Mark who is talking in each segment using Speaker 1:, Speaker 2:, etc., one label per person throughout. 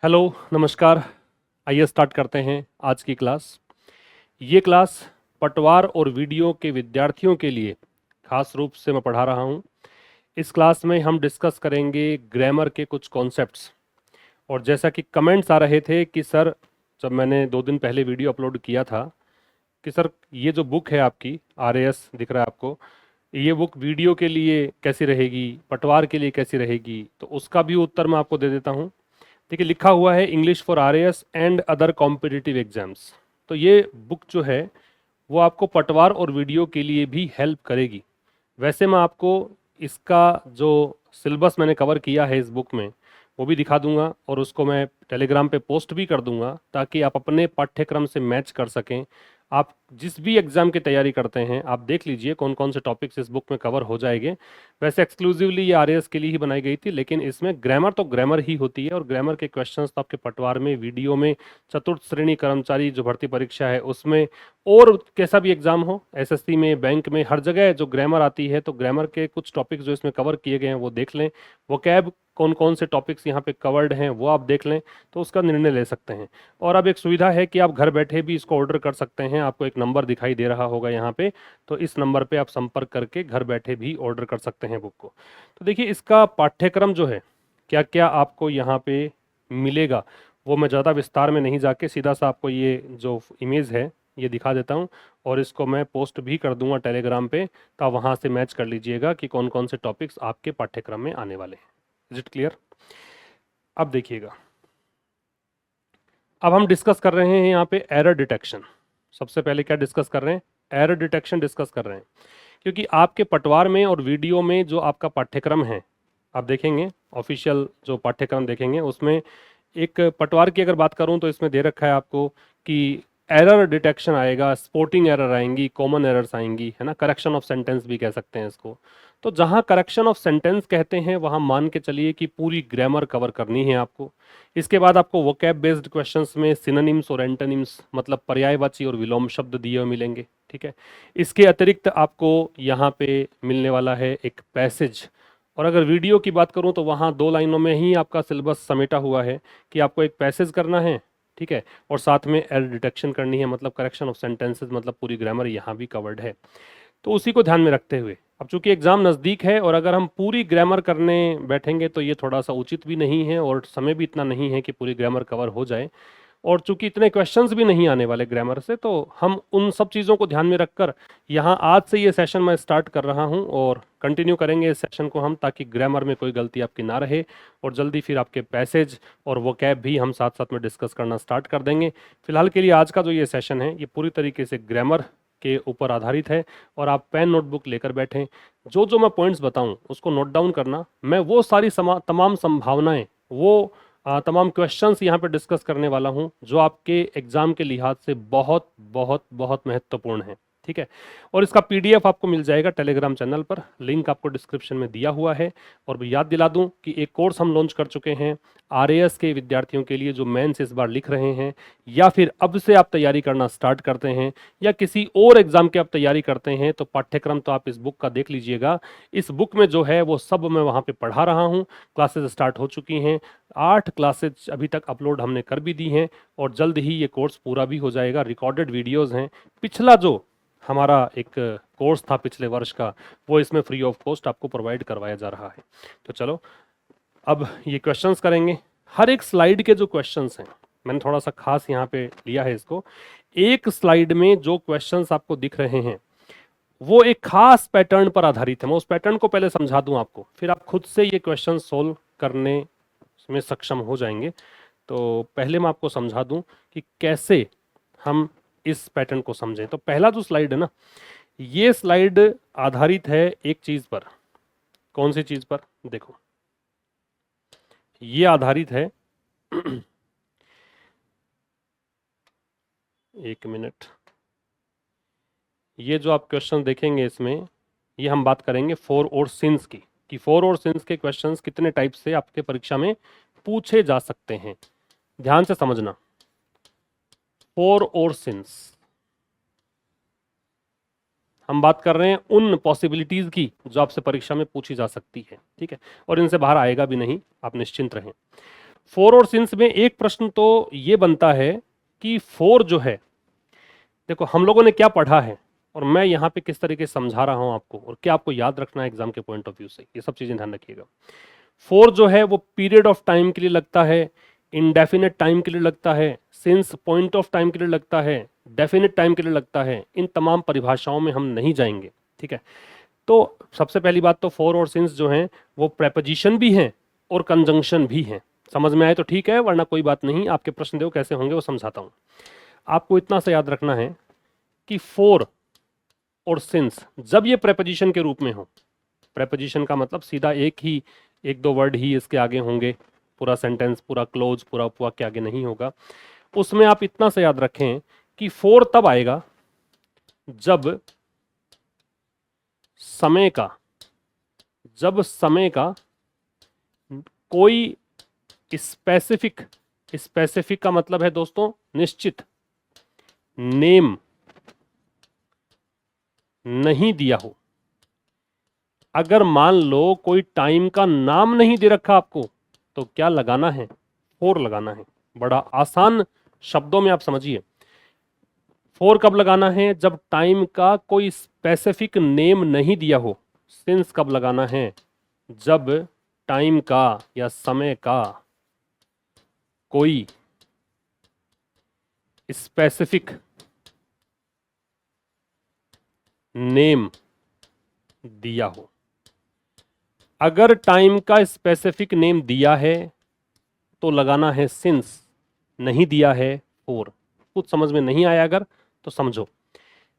Speaker 1: Hello, नमस्कार। आइए start करते हैं आज की क्लास। ये क्लास पटवार और वीडियो के विद्यार्थियों के लिए खास रूप से मैं पढ़ा रहा हूँ। इस क्लास में हम डिस्कस करेंगे ग्रामर के कुछ कॉन्सेप्ट्स। और जैसा कि कमेंट्स आ रहे थे कि सर, जब मैंने 2 दिन पहले वीडियो अपलोड किया था कि सर ये जो बुक है आपकी RAS दिख रहा है आपको, ये बुक वीडियो के लिए कैसी रहेगी, पटवार के लिए कैसी रहेगी, तो उसका भी उत्तर मैं आपको दे देता हूँ। देखिए, लिखा हुआ है English for RAS and other competitive exams. तो ये बुक जो है वो आपको पटवार और वीडियो के लिए भी हेल्प करेगी। वैसे मैं आपको इसका जो सिलेबस मैंने कवर किया है इस बुक में वो भी दिखा दूंगा, और उसको मैं टेलीग्राम पे पोस्ट भी कर दूंगा ताकि आप अपने पाठ्यक्रम से मैच कर सकें। आप जिस भी एग्जाम की तैयारी करते हैं आप देख लीजिए कौन कौन से टॉपिक्स इस बुक में कवर हो जाएंगे। वैसे एक्सक्लूसिवली ये RAS के लिए ही बनाई गई थी, लेकिन इसमें ग्रामर तो ग्रामर ही होती है, और ग्रामर के क्वेश्चंस तो आपके पटवार में, वीडियो में, चतुर्थ श्रेणी कर्मचारी जो भर्ती परीक्षा है उसमें, और कैसा भी एग्जाम हो, SSC में, बैंक में, हर जगह जो ग्रामर आती है, तो ग्रामर के कुछ टॉपिक्स जो इसमें कवर किए गए हैं वो देख लें। वोकैब कौन कौन से टॉपिक्स यहाँ पे कवर्ड हैं वो आप देख लें, तो उसका निर्णय ले सकते हैं। और अब एक सुविधा है कि आप घर बैठे भी इसको ऑर्डर कर सकते हैं। आपको एक नंबर दिखाई दे रहा होगा यहाँ पे, तो इस नंबर पे आप संपर्क करके घर बैठे भी ऑर्डर कर सकते हैं बुक को। तो देखिए, इसका पाठ्यक्रम जो है, क्या क्या आपको यहाँ पे मिलेगा, वो मैं ज़्यादा विस्तार में नहीं जाके सीधा सा आपको ये जो इमेज है ये दिखा देता हूँ, और इसको मैं पोस्ट भी कर दूंगा टेलीग्राम पे, तो आप वहाँ से मैच कर लीजिएगा कि कौन कौन से टॉपिक्स आपके पाठ्यक्रम में आने वाले हैं। Is it clear? अब देखिएगा, अब हम डिस्कस कर रहे हैं यहाँ पे एरर डिटेक्शन। सबसे पहले क्या डिस्कस कर रहे हैं? एरर डिटेक्शन डिस्कस कर रहे हैं, क्योंकि आपके पटवार में और वीडियो में जो आपका पाठ्यक्रम है, आप देखेंगे ऑफिशियल जो पाठ्यक्रम देखेंगे उसमें एक पटवार की अगर बात करूं तो इसमें दे रखा है आपको कि एरर डिटेक्शन आएगा, स्पोर्टिंग एरर आएंगी, कॉमन एरर्स आएंगी, है ना, करेक्शन ऑफ सेंटेंस भी कह सकते हैं इसको। तो जहां करेक्शन ऑफ सेंटेंस कहते हैं वहां मान के चलिए कि पूरी ग्रामर कवर करनी है आपको। इसके बाद आपको वोकैब बेस्ड क्वेश्चंस में सिनोनिम्स और एंटोनिम्स, मतलब पर्यायवाची और विलोम शब्द दिए हुए मिलेंगे। ठीक है। इसके अतिरिक्त आपको यहाँ पे मिलने वाला है एक पैसेज। और अगर वीडियो की बात करूं तो वहाँ 2 लाइनों में ही आपका सिलेबस समेटा हुआ है कि आपको एक पैसेज करना है, ठीक है, और साथ में एरर डिटेक्शन करनी है, मतलब करेक्शन ऑफ सेंटेंसेस, मतलब पूरी ग्रामर यहाँ भी कवर्ड है। तो उसी को ध्यान में रखते हुए, अब चूंकि एग्जाम नज़दीक है और अगर हम पूरी ग्रामर करने बैठेंगे तो ये थोड़ा सा उचित भी नहीं है, और समय भी इतना नहीं है कि पूरी ग्रामर कवर हो जाए, और चूंकि इतने क्वेश्चंस भी नहीं आने वाले ग्रामर से, तो हम उन सब चीज़ों को ध्यान में रखकर यहाँ आज से ये सेशन मैं स्टार्ट कर रहा हूँ, और कंटिन्यू करेंगे इस सेशन को हम, ताकि ग्रामर में कोई गलती आपकी ना रहे, और जल्दी फिर आपके पैसेज और वोकैब भी हम साथ साथ में डिस्कस करना स्टार्ट कर देंगे। फिलहाल के लिए आज का जो ये सेशन है ये पूरी तरीके से ग्रामर के ऊपर आधारित है, और आप पेन नोटबुक लेकर बैठें। जो जो मैं पॉइंट्स बताऊं उसको नोट डाउन करना। मैं वो सारी तमाम संभावनाएं, वो तमाम क्वेश्चंस यहाँ पे डिस्कस करने वाला हूँ जो आपके एग्जाम के लिहाज से बहुत बहुत बहुत महत्वपूर्ण है। ठीक है। और इसका PDF आपको मिल जाएगा टेलीग्राम चैनल पर, लिंक आपको डिस्क्रिप्शन में दिया हुआ है। और मैं याद दिला दूं कि एक कोर्स हम लॉन्च कर चुके हैं RAS के विद्यार्थियों के लिए जो मेंस इस बार लिख रहे हैं, या फिर अब से आप तैयारी करना स्टार्ट करते हैं, या किसी और एग्जाम की आप तैयारी करते हैं, तो पाठ्यक्रम तो आप इस बुक का देख लीजिएगा। इस बुक में जो है वो सब मैं वहाँ पे पढ़ा रहा हूँ। क्लासेस स्टार्ट हो चुकी हैं, 8 क्लासेज अभी तक अपलोड हमने कर भी दी हैं, और जल्द ही ये कोर्स पूरा भी हो जाएगा। रिकॉर्डेड वीडियोस हैं। पिछला जो हमारा एक कोर्स था पिछले वर्ष का, वो इसमें फ्री ऑफ कॉस्ट आपको प्रोवाइड करवाया जा रहा है। तो चलो अब ये क्वेश्चंस करेंगे। हर एक स्लाइड के जो क्वेश्चंस हैं, मैंने थोड़ा सा खास यहाँ पे लिया है इसको। एक स्लाइड में जो क्वेश्चंस आपको दिख रहे हैं वो एक खास पैटर्न पर आधारित है। मैं उस पैटर्न को पहले समझा दूं आपको, फिर आप खुद से ये क्वेश्चन सोल्व करने में सक्षम हो जाएंगे। तो पहले मैं आपको समझा दूं कि कैसे हम इस पैटर्न को समझें। तो पहला जो स्लाइड है ना, ये स्लाइड आधारित है एक चीज पर। कौन सी चीज पर? देखो, ये आधारित है एक मिनट, ये जो आप क्वेश्चन देखेंगे इसमें, ये हम बात करेंगे फोर और सिंस की, कि फोर और सिंस के क्वेश्चंस कितने टाइप से आपके परीक्षा में पूछे जा सकते हैं। ध्यान से समझना, फोर और सिंस हम बात कर रहे हैं उन पॉसिबिलिटीज की जो आपसे परीक्षा में पूछी जा सकती है। ठीक है, और इनसे बाहर आएगा भी नहीं, आप निश्चिंत रहें। फोर और सिंस में एक प्रश्न तो ये बनता है कि फोर जो है, देखो हम लोगों ने क्या पढ़ा है और मैं यहाँ पे किस तरीके से समझा रहा हूँ आपको और क्या आपको याद रखना है एग्जाम के पॉइंट ऑफ व्यू से, ये सब चीजें ध्यान रखिएगा। फोर जो है वो पीरियड ऑफ टाइम के लिए लगता है, इनडेफिनेट टाइम के लिए लगता है, सिंस पॉइंट ऑफ टाइम के लिए लगता है, डेफिनेट टाइम के लिए लगता है। इन तमाम परिभाषाओं में हम नहीं जाएंगे, ठीक है। तो सबसे पहली बात तो फोर और सिंस जो हैं वो प्रेपोजिशन भी हैं और कंजंक्शन भी हैं। समझ में आए तो ठीक है, वरना कोई बात नहीं, आपके प्रश्न देखो कैसे होंगे वो समझाता हूँ। आपको इतना सा याद रखना है कि फोर और सिंस जब ये प्रेपोजिशन के रूप में हो, प्रेपोजिशन का मतलब सीधा एक दो वर्ड ही इसके आगे होंगे, पूरा सेंटेंस, पूरा क्लोज, पूरा वाक्य आगे नहीं होगा, उसमें आप इतना सा याद रखें कि फोर तब आएगा जब समय का कोई स्पेसिफिक का मतलब है दोस्तों निश्चित, नेम नहीं दिया हो। अगर मान लो कोई टाइम का नाम नहीं दे रखा आपको तो क्या लगाना है? फोर लगाना है। बड़ा आसान शब्दों में आप समझिए, फोर कब लगाना है? जब टाइम का कोई स्पेसिफिक नेम नहीं दिया हो। सिंस कब लगाना है? जब टाइम का या समय का कोई स्पेसिफिक नेम दिया हो। अगर टाइम का स्पेसिफिक नेम दिया है तो लगाना है सिंस, नहीं दिया है फोर। कुछ समझ में नहीं आया अगर तो समझो,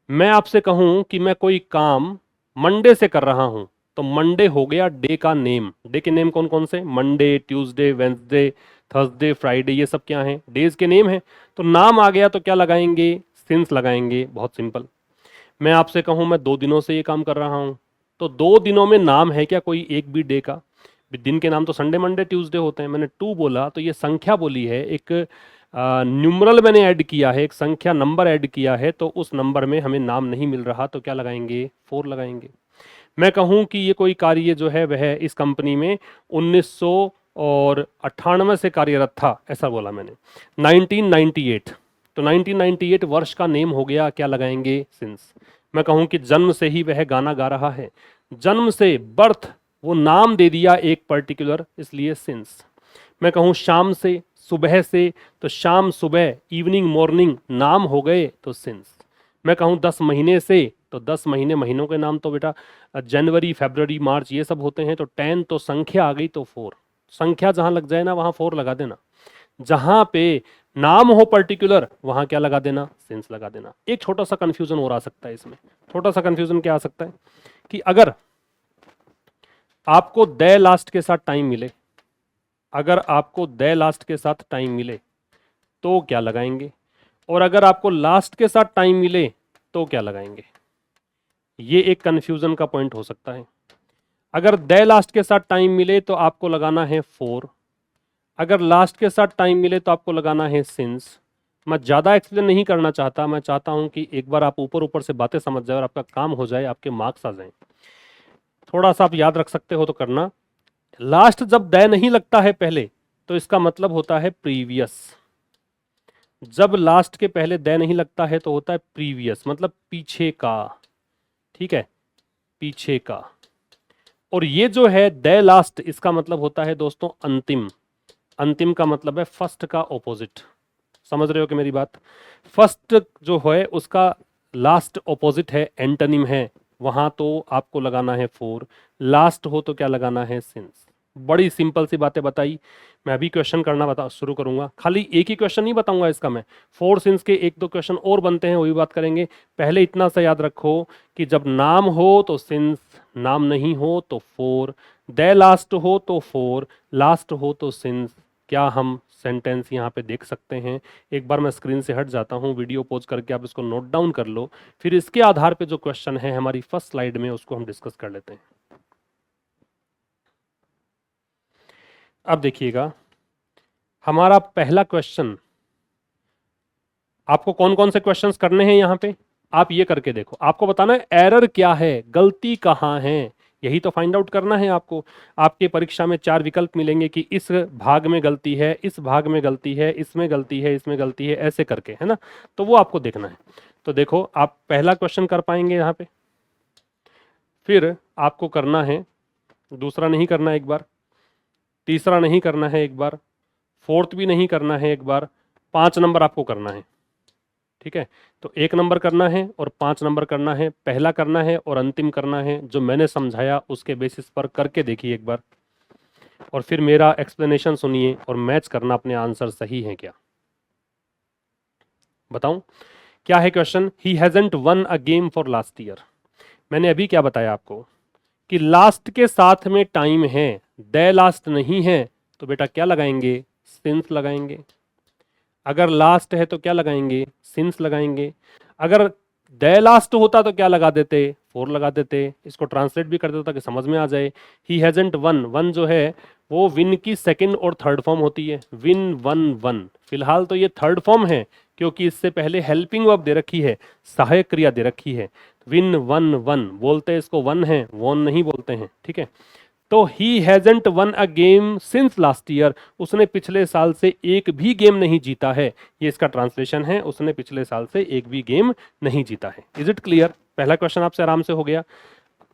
Speaker 1: मैं आपसे कहूं कि मैं कोई काम मंडे से कर रहा हूं तो मंडे हो गया डे का नेम। डे के नेम कौन कौन से? Monday, Tuesday, Wednesday, Thursday, Friday, ये सब क्या हैं? डेज के नेम हैं। तो नाम आ गया तो क्या लगाएंगे? सिंस लगाएंगे। बहुत सिंपल। मैं आपसे कहूं मैं 2 दिनों से ये काम कर रहा हूं तो 2 दिनों में नाम है क्या कोई एक भी डे का? दिन के नाम तो संडे, मंडे, ट्यूसडे होते हैं। मैंने टू बोला तो ये संख्या बोली है, एक न्यूमरल मैंने ऐड किया है, एक संख्या नंबर ऐड किया है, तो उस नंबर में हमें नाम नहीं मिल रहा तो क्या लगाएंगे? फोर लगाएंगे। मैं कहूं कि ये कोई कार्य जो है वह इस कंपनी में 1998 से कार्यरत था, ऐसा बोला मैंने, 1998, तो 1998 वर्ष का नेम हो गया, क्या लगाएंगे? सिंस। मैं कहूं कि जन्म से ही वह गाना गा रहा है, जन्म से, बर्थ, वो नाम दे दिया एक पर्टिकुलर, इसलिए सिंस। मैं कहूं शाम से, सुबह से, तो शाम, सुबह, इवनिंग, मॉर्निंग नाम हो गए तो सिंस। मैं कहूं 10 महीने से तो 10 महीने, महीनों के नाम तो बेटा जनवरी, फरवरी, मार्च ये सब होते हैं, तो 10 तो संख्या आ गई तो फोर। संख्या जहां लग जाए ना वहां फोर लगा देना, जहां पे नाम हो पर्टिकुलर वहां क्या लगा देना? सिंस लगा देना। एक छोटा सा कंफ्यूजन और आ सकता है इसमें। छोटा सा कंफ्यूजन क्या आ सकता है कि अगर आपको दे लास्ट के साथ टाइम मिले, अगर आपको दे लास्ट के साथ टाइम मिले तो क्या लगाएंगे, और अगर आपको लास्ट के साथ टाइम मिले तो क्या लगाएंगे? ये एक कंफ्यूजन का पॉइंट हो सकता है। अगर दे लास्ट के साथ टाइम मिले तो आपको लगाना है फोर, अगर लास्ट के साथ टाइम मिले तो आपको लगाना है सिंस। मैं ज़्यादा एक्सप्लेन नहीं करना चाहता, मैं चाहता हूं कि एक बार आप ऊपर ऊपर से बातें समझ जाए और आपका काम हो जाए, आपके मार्क्स आ जाएं। थोड़ा सा आप याद रख सकते हो तो करना। लास्ट जब दे नहीं लगता है पहले तो इसका मतलब होता है प्रीवियस। जब लास्ट के पहले दे नहीं लगता है तो होता है प्रीवियस, मतलब पीछे का, ठीक है, पीछे का। और ये जो है दे लास्ट, इसका मतलब होता है दोस्तों अंतिम। अंतिम का मतलब है फर्स्ट का ऑपोजिट। समझ रहे हो कि मेरी बात? फर्स्ट जो है उसका लास्ट ऑपोजिट है, एंटोनिम है, वहां तो आपको लगाना है फोर। लास्ट हो तो क्या लगाना है? सिंस। बड़ी सिंपल सी बातें बताई। मैं अभी क्वेश्चन करना बता शुरू करूंगा, खाली एक ही क्वेश्चन नहीं बताऊंगा इसका मैं, फोर सिंस के एक दो क्वेश्चन और बनते हैं, वही बात करेंगे। पहले इतना सा याद रखो कि जब नाम हो तो सिंस, नाम नहीं हो तो फोर, दे लास्ट हो तो फोर, लास्ट हो तो सिंस। क्या हम सेंटेंस यहाँ पे देख सकते हैं? एक बार मैं स्क्रीन से हट जाता हूँ, वीडियो पॉज करके आप इसको नोट डाउन कर लो, फिर इसके आधार पे जो क्वेश्चन है हमारी फर्स्ट स्लाइड में उसको हम डिस्कस कर लेते हैं। अब देखिएगा हमारा पहला क्वेश्चन, आपको कौन कौन से क्वेश्चंस करने हैं यहाँ पे, आप ये करके देखो। आपको बताना है एरर क्या है, गलती कहाँ है, यही तो फाइंड आउट करना है आपको। आपके परीक्षा में 4 विकल्प मिलेंगे कि इस भाग में गलती है, इस भाग में गलती है, इसमें गलती है, इसमें गलती है, ऐसे करके, है ना। तो वो आपको देखना है। तो देखो आप पहला क्वेश्चन कर पाएंगे यहाँ पे, फिर आपको करना है, दूसरा नहीं करना है एक बार, तीसरा नहीं करना है एक बार, फोर्थ भी नहीं करना है एक बार, 5 नंबर आपको करना है। ठीक है, तो 1 नंबर करना है और 5 नंबर करना है, पहला करना है और अंतिम करना है। जो मैंने समझाया उसके बेसिस पर करके देखिए एक बार, और फिर मेरा एक्सप्लेनेशन सुनिए और मैच करना अपने आंसर सही है क्या। बताऊं क्या है question? He hasn't one a game for last year. मैंने अभी क्या बताया आपको कि लास्ट के साथ में टाइम है, द लास्ट नहीं है, तो बेटा क्या लगाएंगे? सिंस लगाएंगे। अगर लास्ट है तो क्या लगाएंगे? सिंस लगाएंगे। अगर द लास्ट होता तो क्या लगा देते? फोर लगा देते। इसको ट्रांसलेट भी कर देता ताकि समझ में आ जाए। ही हैजंट वन, वन जो है वो विन की सेकंड और थर्ड फॉर्म होती है। विन वन वन, फिलहाल तो ये थर्ड फॉर्म है क्योंकि इससे पहले हेल्पिंग वर्ब दे रखी है, सहायक क्रिया दे रखी है। विन वन वन बोलते हैं इसको, वन है, वॉन नहीं बोलते हैं। ठीक है, तो he hasn't one a game since last year, उसने पिछले साल से एक भी गेम नहीं जीता है। ये इसका ट्रांसलेशन है, उसने पिछले साल से एक भी गेम नहीं जीता है। Is it clear? पहला क्वेश्चन आपसे आराम से हो गया।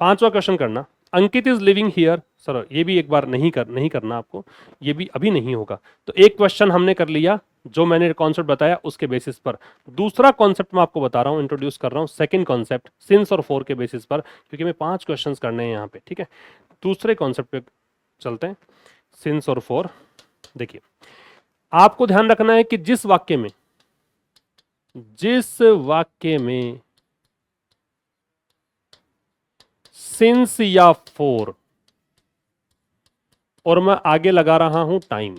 Speaker 1: 5वां क्वेश्चन करना, अंकित इज लिविंग हियर। सर ये भी एक बार नहीं करना आपको, ये भी अभी नहीं होगा। तो एक क्वेश्चन हमने कर लिया जो मैंने कॉन्सेप्ट बताया उसके बेसिस पर। दूसरा कॉन्सेप्ट मैं आपको बता रहा हूं, इंट्रोड्यूस कर रहा हूं, सेकंड कॉन्सेप्ट सिंस और फोर के बेसिस पर, क्योंकि मैं 5 क्वेश्चंस करने हैं यहाँ पे। ठीक है, दूसरे कॉन्सेप्ट पे चलते हैं, सिंस और फोर। देखिए आपको ध्यान रखना है कि जिस वाक्य में सिंस या फोर और मैं आगे लगा रहा हूं टाइम,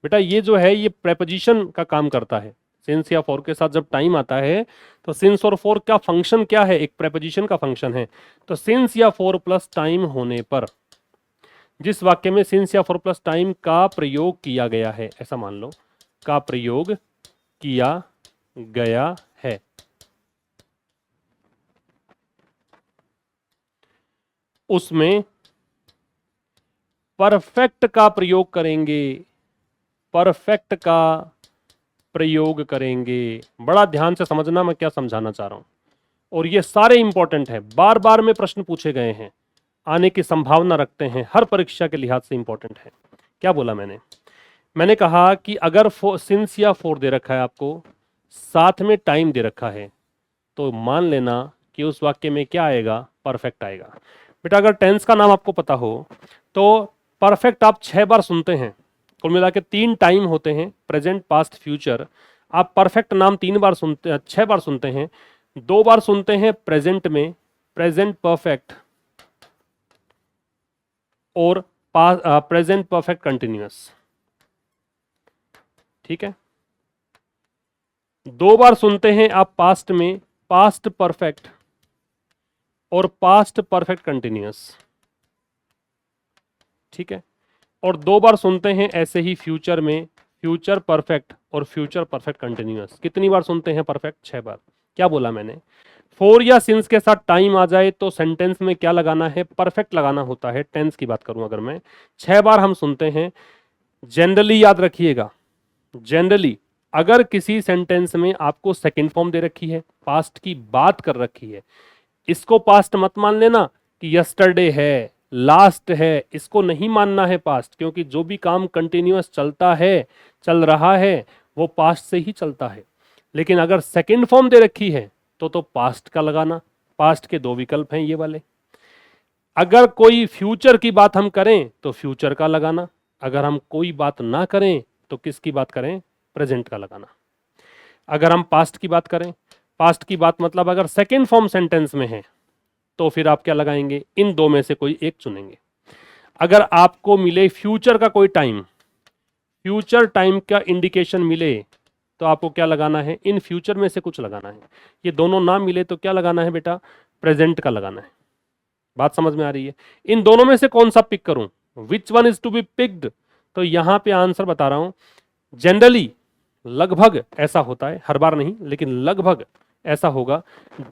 Speaker 1: बेटा ये जो है ये प्रेपोजिशन का काम करता है। सिंस या फोर के साथ जब टाइम आता है तो सिंस और फोर का फंक्शन क्या है? एक प्रेपोजिशन का फंक्शन है। तो सिंस या फोर प्लस टाइम होने पर, जिस वाक्य में सिंस या फोर प्लस टाइम का प्रयोग किया गया है, ऐसा मान लो का प्रयोग किया गया है, उसमें परफेक्ट का प्रयोग करेंगे। परफेक्ट का प्रयोग करेंगे। बड़ा ध्यान से समझना मैं क्या समझाना चाह रहा हूं, और ये सारे इंपॉर्टेंट है, बार बार में प्रश्न पूछे गए हैं, आने की संभावना रखते हैं, हर परीक्षा के लिहाज से इंपॉर्टेंट है। क्या बोला मैंने कहा कि अगर सिंस या फोर दे रखा है आपको, साथ में टाइम दे रखा है, तो मान लेना कि उस वाक्य में क्या आएगा? परफेक्ट आएगा। बेटा अगर टेंस का नाम आपको पता हो तो परफेक्ट आप 6 बार सुनते हैं, कुल मिला के 3 टाइम होते हैं, प्रेजेंट पास्ट फ्यूचर। आप परफेक्ट नाम 3 बार सुनते, 6 बार सुनते हैं। 2 बार सुनते हैं प्रेजेंट में, प्रेजेंट परफेक्ट और प्रेजेंट परफेक्ट कंटिन्यूअस। ठीक है, 2 बार सुनते हैं आप पास्ट में, पास्ट परफेक्ट और पास्ट परफेक्ट कंटिन्यूअस। ठीक है, और 2 बार सुनते हैं ऐसे ही फ्यूचर में, फ्यूचर परफेक्ट और फ्यूचर परफेक्ट कंटिन्यूअस। कितनी बार सुनते हैं परफेक्ट? 6 बार। क्या बोला मैंने? फोर या सिंस के साथ टाइम आ जाए तो सेंटेंस में क्या लगाना है? परफेक्ट लगाना होता है। टेंस की बात करूं अगर मैं, 6 बार हम सुनते हैं। जनरली याद रखिएगा, जनरली अगर किसी सेंटेंस में आपको सेकंड फॉर्म दे रखी है, पास्ट की बात कर रखी है, इसको पास्ट मत मान लेना कि यस्टरडे है, लास्ट है, इसको नहीं मानना है पास्ट, क्योंकि जो भी काम कंटिन्यूअस चलता है, चल रहा है, वो पास्ट से ही चलता है। लेकिन अगर सेकंड फॉर्म दे रखी है तो पास्ट का लगाना। पास्ट के 2 विकल्प हैं ये वाले। अगर कोई फ्यूचर की बात हम करें तो फ्यूचर का लगाना, अगर हम कोई बात ना करें तो किसकी बात करें? प्रेजेंट का लगाना। अगर हम पास्ट की बात करें, पास्ट की बात मतलब अगर सेकंड फॉर्म सेंटेंस में है तो फिर आप क्या लगाएंगे? इन 2 में से कोई एक चुनेंगे। अगर आपको मिले फ्यूचर का कोई टाइम, फ्यूचर टाइम का इंडिकेशन मिले तो आपको क्या लगाना है? इन फ्यूचर में से कुछ लगाना है। ये दोनों ना मिले तो क्या लगाना है बेटा? प्रेजेंट का लगाना है। बात समझ में आ रही है? इन दोनों में से कौन सा पिक करूं? Which one is to be picked? तो यहां पे आंसर बता रहा हूं, जनरली लगभग ऐसा होता है, हर बार नहीं लेकिन लगभग ऐसा होगा,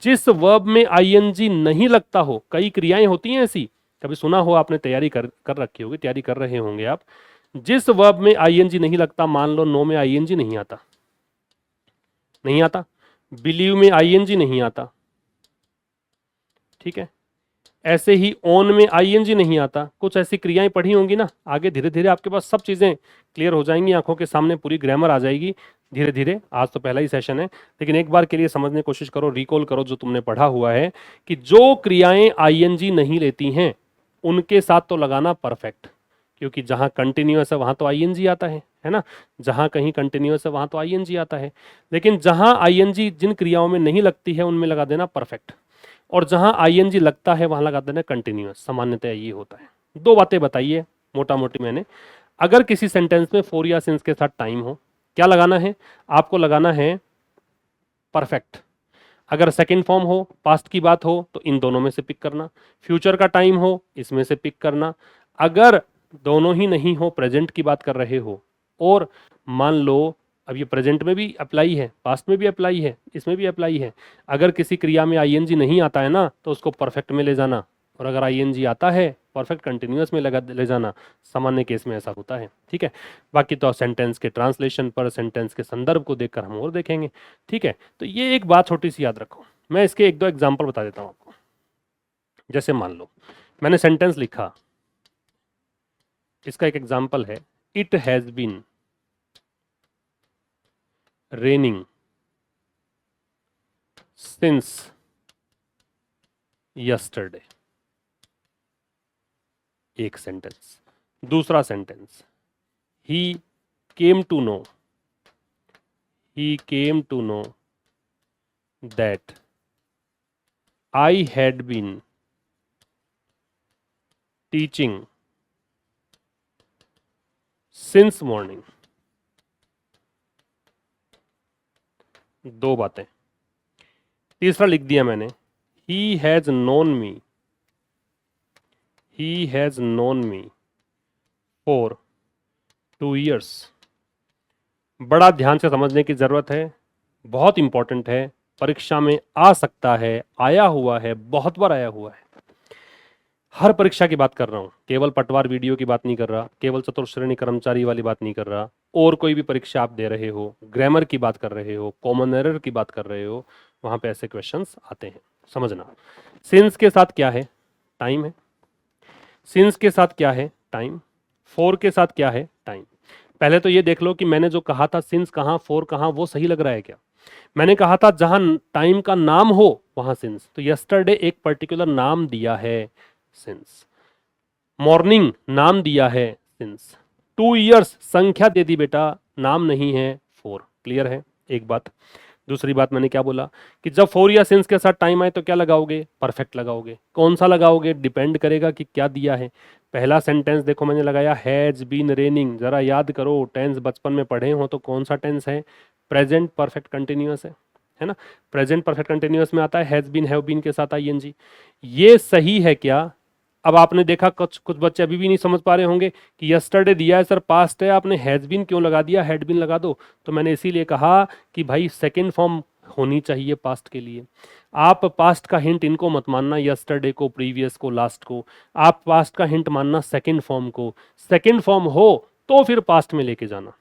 Speaker 1: जिस वर्ब में आईएनजी नहीं लगता हो। कई क्रियाएं होती हैं ऐसी कभी सुना हो आपने, तैयारी कर रखी होगी, तैयारी कर रहे होंगे आप। जिस वर्ब में आईएनजी नहीं लगता, मान लो नो में आईएनजी नहीं आता, नहीं आता, बिलीव में आईएनजी नहीं आता, ठीक है, ऐसे ही ऑन में आईएनजी नहीं आता। कुछ ऐसी क्रियाएं पढ़ी होंगी ना, आगे धीरे धीरे आपके पास सब चीजें क्लियर हो जाएंगी, आंखों के सामने पूरी ग्रामर आ जाएगी धीरे धीरे। आज तो पहला ही सेशन है, लेकिन एक बार के लिए समझने की कोशिश करो, रिकॉल करो जो तुमने पढ़ा हुआ है कि जो क्रियाएं आईएनजी नहीं लेती हैं उनके साथ तो लगाना परफेक्ट, क्योंकि जहां कंटिन्यूअस है वहां तो आईएनजी आता है ना, जहां कहीं कंटिन्यूअस है वहां तो आईएनजी आता है। लेकिन जहां आईएनजी जिन क्रियाओं में नहीं लगती है उनमें लगा देना परफेक्ट, और जहां आईएनजी लगता है वहां लगा देना कंटिन्यूअस। सामान्यतः ये होता है। दो बातें बताइए मोटा मोटी मैंने। अगर किसी सेंटेंस में फॉर या सिंस के साथ टाइम हो, क्या लगाना है आपको? लगाना है परफेक्ट। अगर सेकंड फॉर्म हो, पास्ट की बात हो, तो इन दोनों में से पिक करना। फ्यूचर का टाइम हो, इसमें से पिक करना। अगर दोनों ही नहीं हो, प्रेजेंट की बात कर रहे हो, और मान लो अब ये प्रेजेंट में भी अप्लाई है, पास्ट में भी अप्लाई है, इसमें भी अप्लाई है। अगर किसी क्रिया में आईएनजी नहीं आता है ना, तो उसको परफेक्ट में ले जाना, और अगर आईएनजी आता है परफेक्ट कंटिन्यूअस में लगा ले जाना। सामान्य केस में ऐसा होता है, ठीक है। बाकी तो सेंटेंस के ट्रांसलेशन पर, सेंटेंस के संदर्भ को देखकर हम और देखेंगे, ठीक है। तो ये एक बात छोटी सी याद रखो, मैं इसके एक दो एग्जाम्पल बता देता हूँ आपको। जैसे मान लो मैंने सेंटेंस लिखा, इसका एक एग्जाम्पल है, it has been raining since yesterday। एक सेंटेंस। दूसरा sentence, he came to know that I had been teaching since morning। दो बातें। तीसरा लिख दिया मैंने, he has known me for 2 years। बड़ा ध्यान से समझने की जरूरत है, बहुत इंपॉर्टेंट है, परीक्षा में आ सकता है, आया हुआ है, बहुत बार आया हुआ है। हर परीक्षा की बात कर रहा हूं, केवल पटवार वीडियो की बात नहीं कर रहा, केवल चतुर्थ श्रेणी कर्मचारी वाली बात नहीं कर रहा, और कोई भी परीक्षा आप दे रहे हो, ग्रामर की बात कर रहे हो, कॉमन एरर की बात कर रहे हो, वहां पे ऐसे क्वेश्चंस आते हैं। समझना, सिंस के साथ क्या है? टाइम है। सिंस के साथ क्या है? टाइम। फॉर के साथ क्या है? टाइम। पहले तो ये देख लो कि मैंने जो कहा था सिंस कहाँ, फॉर कहाँ, वो सही लग रहा है क्या? मैंने कहा था जहां टाइम का नाम हो वहां सिंस, तो यस्टरडे एक पर्टिकुलर नाम दिया है सिंस, मॉर्निंग नाम दिया है सिंस, 2 इयर्स संख्या दे दी बेटा, नाम नहीं है फॉर। क्लियर है एक बात। दूसरी बात मैंने क्या बोला कि जब फॉर या सिंस के साथ टाइम आए तो क्या लगाओगे? परफेक्ट लगाओगे। कौन सा लगाओगे? डिपेंड करेगा कि क्या दिया है। पहला सेंटेंस देखो मैंने लगाया हैज बीन रेनिंग, जरा याद करो टेंस बचपन में पढ़े हो तो कौन सा टेंस है? प्रेजेंट परफेक्ट कंटिन्यूअस है ना। प्रेजेंट परफेक्ट कंटिन्यूअस में आता है हैज बीन, हैव बीन के साथ आईएनजी। ये सही है क्या? अब आपने देखा कुछ बच्चे अभी भी नहीं समझ पा रहे होंगे कि यस्टरडे दिया है सर, पास्ट है, आपने हैज बीन क्यों लगा दिया, हैड बीन लगा दो। तो मैंने इसीलिए कहा कि भाई सेकंड फॉर्म होनी चाहिए पास्ट के लिए। आप पास्ट का हिंट इनको मत मानना, यस्टरडे को, प्रीवियस को, लास्ट को। आप पास्ट का हिंट मानना सेकंड फॉर्म को। सेकंड फॉर्म हो तो फिर पास्ट में लेके जाना,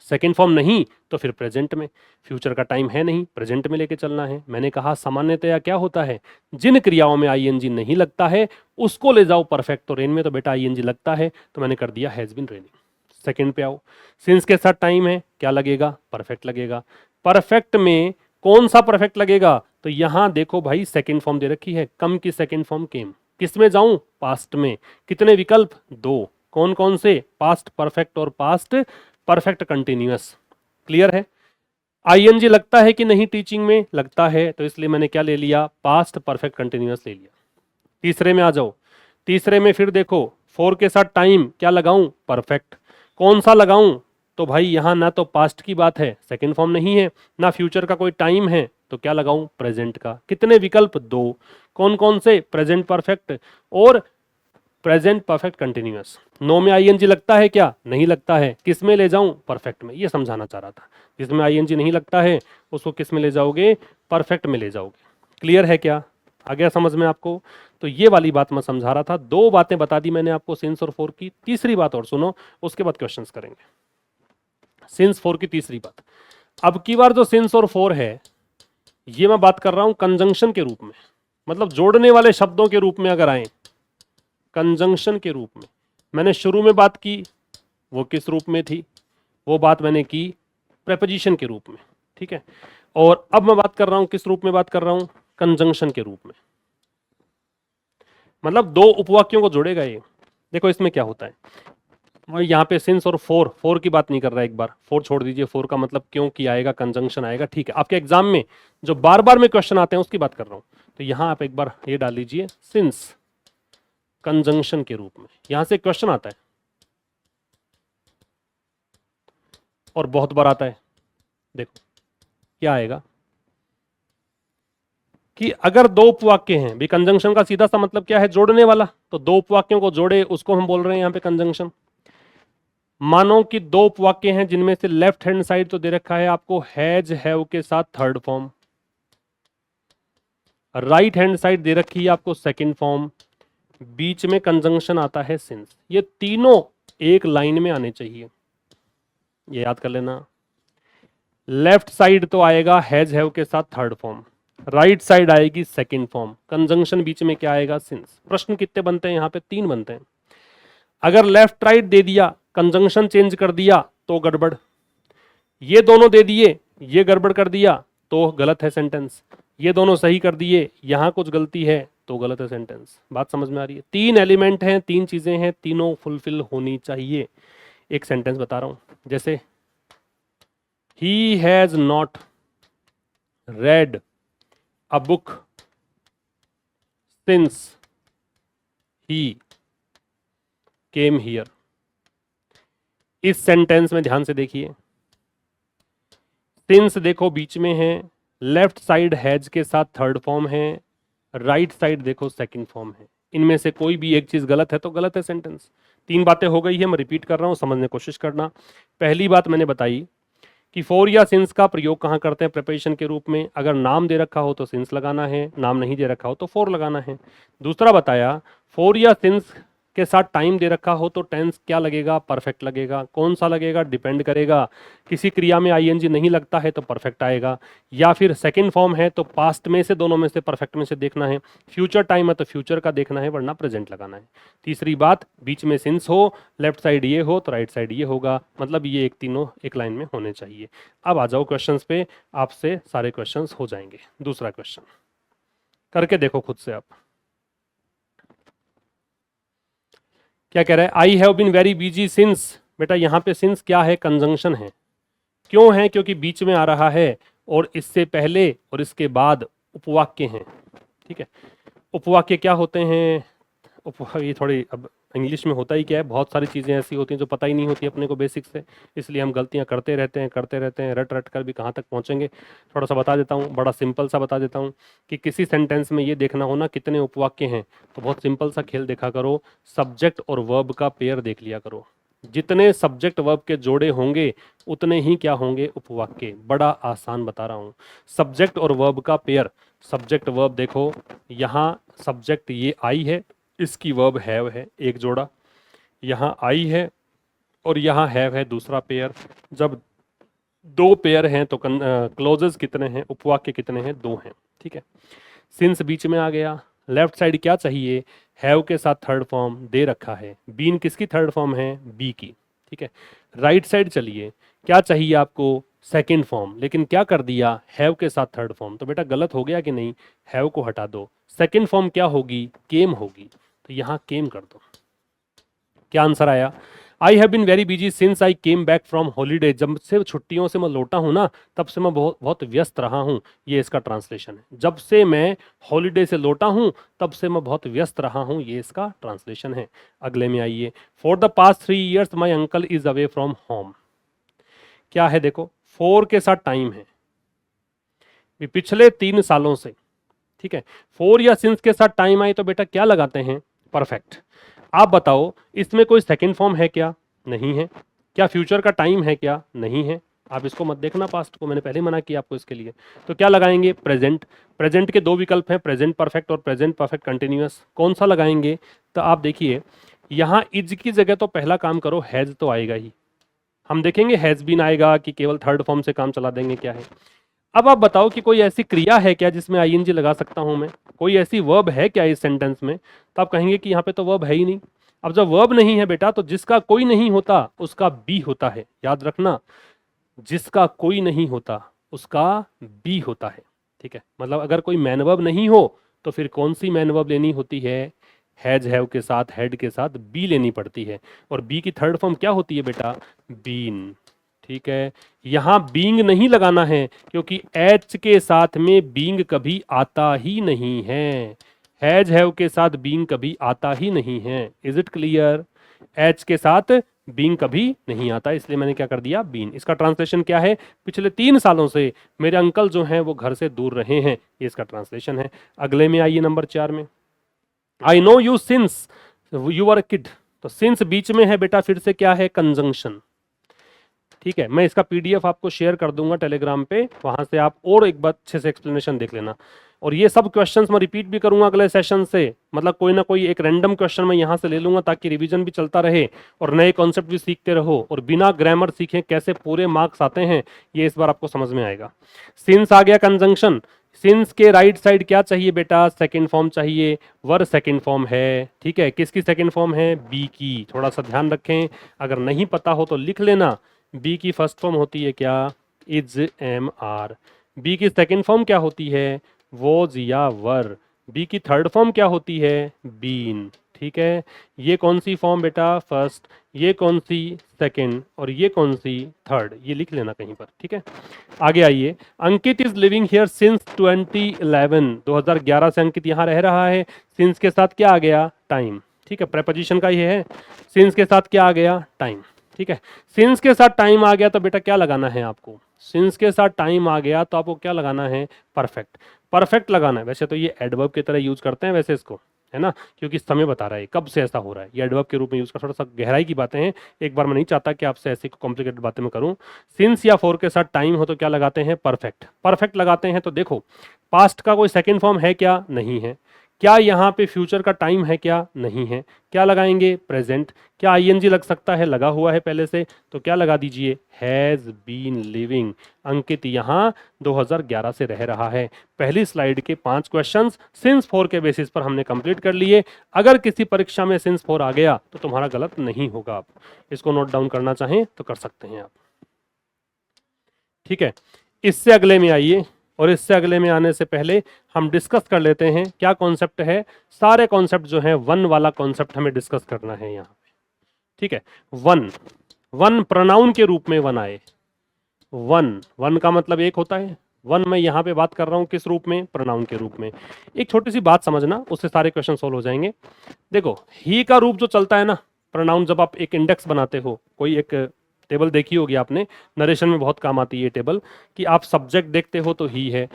Speaker 1: सेकेंड फॉर्म नहीं तो फिर प्रेजेंट में। फ्यूचर का टाइम है नहीं, प्रेजेंट में लेके चलना है। मैंने कहा सामान्यतया क्या होता है, जिन क्रियाओं में आईएनजी नहीं लगता है उसको ले जाओ परफेक्ट। तो रेन में तो बेटा आईएनजी लगता है, तो मैंने कर दिया हैज बीन रेनिंग। सेकंड पे आओ, सिंस के साथ टाइम है, क्या लगेगा? परफेक्ट लगेगा। परफेक्ट में कौन सा परफेक्ट लगेगा? तो यहां देखो भाई सेकेंड फॉर्म दे रखी है, कम की सेकेंड फॉर्म केम। किस में जाऊं? पास्ट में। कितने विकल्प? 2। कौन कौन से? पास्ट परफेक्ट और पास्ट परफेक्ट कंटिन्यूअस। क्लियर है? आईएनजी लगता है कि नहीं टीचिंग में? लगता है, तो इसलिए मैंने क्या ले लिया? पास्ट परफेक्ट कंटिन्यूअस ले लिया। तीसरे में आ जाओ, तीसरे में फिर देखो फॉर के साथ टाइम क्या लगाऊं? परफेक्ट। कौन सा लगाऊं? तो भाई यहां ना तो पास्ट की बात है, सेकेंड फॉर्म नहीं है, ना फ्यूचर का कोई टाइम है, तो क्या लगाऊं? प्रेजेंट का। कितने विकल्प? 2। कौन कौन से? प्रेजेंट परफेक्ट और प्रेजेंट परफेक्ट कंटिन्यूअस। नो में आईएनजी लगता है क्या? नहीं लगता है। किस में ले जाऊं? परफेक्ट में। ये समझाना चाह रहा था, जिसमें आईएनजी नहीं लगता है उसको किस में ले जाओगे? परफेक्ट में ले जाओगे। क्लियर है क्या? आ गया समझ में आपको? तो ये वाली बात मैं समझा रहा था। दो बातें बता दी मैंने आपको सिंस और फोर की। तीसरी बात और सुनो, उसके बाद क्वेश्चंस करेंगे। सिंस फोर की तीसरी बात, अब की बार जो सिंस और फोर है, ये मैं बात कर रहा हूं कंजंक्शन के रूप में, मतलब जोड़ने वाले शब्दों के रूप में अगर आए, कंजंक्शन के रूप में। मैंने शुरू में बात की वो किस रूप में थी? वो बात मैंने की प्रेपोजिशन के रूप में, ठीक है। और अब मैं बात कर रहा हूं किस रूप में बात कर रहा हूं? कंजंक्शन के रूप में। मतलब दो उपवाक्यों को जोड़ेगा ये। देखो इसमें क्या होता है, मैं यहाँ पे सिंस और फोर, फोर की बात नहीं कर रहा, एक बार फोर छोड़ दीजिए, फोर का मतलब क्यों की आएगा, कंजंक्शन आएगा, ठीक है। आपके एग्जाम में जो बार बार में क्वेश्चन आते हैं उसकी बात कर रहा हूं। तो यहां आप एक बार ये डाल लीजिए सिंस कंजंक्शन के रूप में। यहां से क्वेश्चन आता है और बहुत बार आता है। देखो क्या आएगा कि अगर दो उपवाक्य हैं, भी कंजंक्शन का सीधा सा मतलब क्या है? जोड़ने वाला। तो दो उपवाक्यों को जोड़े उसको हम बोल रहे हैं यहाँ पे कंजंक्शन। मानो कि दो उपवाक्य हैं जिनमें से लेफ्ट हैंड साइड तो दे रखा है आपको हैज हैव के साथ third form, right hand side दे रखी है आपको सेकंड फॉर्म, बीच में कंजंक्शन आता है सिंस। ये तीनों एक लाइन में आने चाहिए, ये याद कर लेना। लेफ्ट साइड तो आएगा हैज हैव के साथ थर्ड फॉर्म, राइट साइड आएगी सेकंड फॉर्म, कंजंक्शन बीच में क्या आएगा? सिंस। प्रश्न कितने बनते हैं यहाँ पे? 3 बनते हैं। अगर लेफ्ट राइट दे दिया, कंजंक्शन चेंज कर दिया तो गड़बड़, ये दोनों दे दिए ये गड़बड़ कर दिया तो गलत है सेंटेंस, ये दोनों सही कर दिए यहां कुछ गलती है तो गलत है सेंटेंस। बात समझ में आ रही है? 3 एलिमेंट हैं, 3 चीजें हैं, तीनों फुलफिल होनी चाहिए। एक सेंटेंस बता रहा हूं, जैसे he has not red a book since he came here. इस सेंटेंस में ध्यान से देखिए, सिंस देखो बीच में है, लेफ्ट साइड हैज के साथ थर्ड फॉर्म है, राइट साइड देखो सेकंड फॉर्म है। इनमें से कोई भी एक चीज गलत है तो गलत है सेंटेंस। 3 बातें हो गई है, मैं रिपीट कर रहा हूं, समझने की कोशिश करना। पहली बात मैंने बताई कि फोर या सिंस का प्रयोग कहाँ करते हैं? प्रिपरेशन के रूप में। अगर नाम दे रखा हो तो सिंस लगाना है, नाम नहीं दे रखा हो तो फोर लगाना है। दूसरा बताया, फोर या सिंस के साथ टाइम दे रखा हो तो टेंस क्या लगेगा? परफेक्ट लगेगा। कौन सा लगेगा? डिपेंड करेगा। किसी क्रिया में आईएनजी नहीं लगता है तो परफेक्ट आएगा, या फिर सेकंड फॉर्म है तो पास्ट में से, दोनों में से, परफेक्ट में से देखना है। फ्यूचर टाइम है तो फ्यूचर का देखना है, वरना प्रेजेंट लगाना है। तीसरी बात, बीच में सिंस हो, लेफ्ट साइड ये हो तो राइट साइड ये होगा, मतलब ये एक तीनों एक लाइन में होने चाहिए। अब आ जाओ क्वेश्चंस पे, आपसे सारे क्वेश्चंस हो जाएंगे। दूसरा क्वेश्चन करके देखो खुद से आप, क्या कह रहा है? I have been very busy since. बेटा यहाँ पे सिंस क्या है? कंजंक्शन है। क्यों है? क्योंकि बीच में आ रहा है और इससे पहले और इसके बाद उपवाक्य हैं, ठीक है। उपवाक्य क्या होते हैं? ये थोड़ी अब इंग्लिश में होता ही क्या है, बहुत सारी चीज़ें ऐसी होती हैं जो पता ही नहीं होती अपने को बेसिक से, इसलिए हम गलतियां करते रहते हैं, रट रट कर भी कहाँ तक पहुँचेंगे। थोड़ा सा बता देता हूँ, बड़ा सिंपल सा बता देता हूँ कि किसी सेंटेंस में ये देखना हो ना कितने उपवाक्य हैं, तो बहुत सिंपल सा खेल देखा करो, सब्जेक्ट और वर्ब का पेयर देख लिया करो। जितने सब्जेक्ट वर्ब के जोड़े होंगे उतने ही क्या होंगे? उपवाक्य। बड़ा आसान बता रहा हूँ, सब्जेक्ट और वर्ब का पेयर। सब्जेक्ट वर्ब देखो, यहाँ सब्जेक्ट ये आई है, इसकी वर्ब हैव है एक जोड़ा, यहाँ आई है और यहाँ हैव है दूसरा पेयर। जब 2 पेयर हैं तो क्लोजेस कितने हैं? उपवाक्य कितने हैं? 2 हैं, ठीक है। सिंस बीच में आ गया। लेफ्ट साइड क्या चाहिए? हैव के साथ थर्ड फॉर्म दे रखा है। बीन किसकी थर्ड फॉर्म है? बी की, ठीक है। राइट साइड चलिए, क्या चाहिए आपको? सेकंड फॉर्म, लेकिन क्या कर दिया? हैव के साथ थर्ड फॉर्म। तो बेटा गलत हो गया कि नहीं? हैव को हटा दो, सेकंड फॉर्म क्या होगी? केम होगी, तो यहाँ केम कर दो। क्या आंसर आया? I have been very busy since I came back from holiday. जब से छुट्टियों से मैं लौटा हूं ना, तब से मैं बहुत बहुत व्यस्त रहा हूं। ये इसका ट्रांसलेशन है। जब से मैं हॉलीडे से लौटा हूं तब से मैं बहुत व्यस्त रहा हूं, ये इसका ट्रांसलेशन है। अगले में आइए, for the past 3 years my uncle is away from home. क्या है? देखो, फोर के साथ टाइम है, पिछले 3 सालों से, ठीक है। फोर या सिंस के साथ टाइम आए तो बेटा क्या लगाते हैं? परफेक्ट। आप बताओ, इसमें कोई सेकंड फॉर्म है क्या? नहीं है। क्या फ्यूचर का टाइम है क्या? नहीं है। आप इसको मत देखना पास्ट को, मैंने पहले ही मना किया आपको इसके लिए। तो क्या लगाएंगे? प्रेजेंट। प्रेजेंट के दो विकल्प हैं, प्रेजेंट परफेक्ट और प्रेजेंट परफेक्ट कंटिन्यूअस। कौन सा लगाएंगे? तो आप देखिए यहाँ इज की जगह तो पहला काम करो, हैज तो आएगा ही। हम देखेंगे हैज बीन आएगा कि केवल थर्ड फॉर्म से काम चला देंगे, क्या है। अब आप बताओ कि कोई ऐसी क्रिया है क्या जिसमें आईएनजी लगा सकता हूं मैं? कोई ऐसी वर्ब है क्या इस सेंटेंस में? तो आप कहेंगे कि यहाँ पे तो वर्ब है ही नहीं। अब जब वर्ब नहीं है बेटा, तो जिसका कोई नहीं होता उसका बी होता है, याद रखना। जिसका कोई नहीं होता उसका बी होता है, ठीक है। मतलब अगर कोई मैन वर्ब नहीं हो तो फिर कौन सी मैन वर्ब लेनी होती है? हैज हैव के साथ, हेड के साथ बी लेनी पड़ती है। और बी की थर्ड फॉर्म क्या होती है बेटा? बीन, ठीक है। यहां बीइंग नहीं लगाना है क्योंकि एच के साथ में बीइंग कभी आता ही नहीं है। हैज हैव के साथ बीइंग कभी आता ही नहीं है। Is it clear? एच के साथ बीइंग कभी नहीं आता, इसलिए मैंने क्या कर दिया? बीन। इसका ट्रांसलेशन क्या है? पिछले 3 सालों से मेरे अंकल जो हैं वो घर से दूर रहे हैं, ये इसका ट्रांसलेशन है। अगले में आइए नंबर 4 में। I know you since you are kid. तो सिंस बीच में है बेटा, फिर से क्या है? कंजंक्शन, ठीक है। मैं इसका पीडीएफ आपको शेयर कर दूंगा टेलीग्राम पे, वहां से आप और एक बार अच्छे से एक्सप्लेनेशन देख लेना। और ये सब क्वेश्चंस मैं रिपीट भी करूंगा अगले सेशन से, मतलब कोई ना कोई एक रैंडम क्वेश्चन मैं यहाँ से ले लूंगा ताकि रिवीजन भी चलता रहे और नए कॉन्सेप्ट भी सीखते रहो। और बिना ग्रामर सीखे कैसे पूरे मार्क्स आते हैं ये इस बार आपको समझ में आएगा। सिंस आ गया, कंजंक्शन। सिंस के राइट साइड क्या चाहिए बेटा? सेकंड फॉर्म चाहिए। वर सेकंड फॉर्म है, ठीक है। किसकी सेकंड फॉर्म है? बी की। थोड़ा सा ध्यान रखें, अगर नहीं पता हो तो लिख लेना। बी की फर्स्ट फॉर्म होती है क्या? Is, am, are. बी की सेकंड फॉर्म क्या होती है? वॉज या वर। बी की थर्ड फॉर्म क्या होती है? बीन, ठीक है। ये कौन सी फॉर्म बेटा? फर्स्ट। ये कौन सी? सेकंड। और ये कौन सी? थर्ड। ये लिख लेना कहीं पर, ठीक है। आगे आइए। अंकित इज लिविंग हियर सिंस 2011। 2011 से अंकित यहाँ रह रहा है। सिंस के साथ क्या आ गया? टाइम, ठीक है। प्रेपोजिशन का ये है। सिंस के साथ क्या आ गया? टाइम, ठीक है। सिंस के साथ टाइम आ गया तो बेटा क्या लगाना है आपको? सिंस के साथ टाइम आ गया तो आपको क्या लगाना है? परफेक्ट। परफेक्ट लगाना है। वैसे तो ये एडवर्ब की तरह यूज करते हैं वैसे इसको, है ना, क्योंकि समय बता रहा है कब से ऐसा हो रहा है। ये एडवर्ब के रूप में यूज कर, थोड़ा सा गहराई की बातें हैं। एक बार मैं नहीं चाहता कि आपसे ऐसी कॉम्प्लिकेटेड बातें मैं करूं। सिंस या फॉर के साथ टाइम हो तो क्या लगाते हैं? परफेक्ट। परफेक्ट लगाते हैं तो देखो पास्ट का कोई सेकेंड फॉर्म है क्या? नहीं है। क्या यहाँ पे फ्यूचर का टाइम है क्या? नहीं है। क्या लगाएंगे? प्रेजेंट। क्या आईएनजी लग सकता है? लगा हुआ है पहले से, तो क्या लगा दीजिए? Has been living. अंकित यहाँ 2011 से रह रहा है। पहली स्लाइड के 5 क्वेश्चंस सिंस 4 के बेसिस पर हमने कंप्लीट कर लिए। अगर किसी परीक्षा में सिंस 4 आ गया तो तुम्हारा गलत नहीं होगा। आप इसको नोट डाउन करना चाहें तो कर सकते हैं आप, ठीक है। इससे अगले में आइए, और इससे अगले में आने से पहले हम डिस्कस कर लेते हैं क्या कॉन्सेप्ट है। सारे कॉन्सेप्ट जो है वन वाला कॉन्सेप्ट हमें डिस्कस करना है यहाँ पे, ठीक है। वन, वन प्रोनाउन के रूप में वन आए। वन, वन का मतलब एक होता है। वन मैं यहाँ पे बात कर रहा हूँ किस रूप में? प्रोनाउन के रूप में। एक छोटी सी बात समझना, उससे सारे क्वेश्चन सोल्व हो जाएंगे। देखो ही का रूप जो चलता है ना प्रोनाउन, जब आप एक इंडेक्स बनाते हो, कोई एक टेबल देखी होगी आपने, नरेशन में बहुत काम आती है ये टेबल, कि आप सब्जेक्ट देखते हो तो ही है,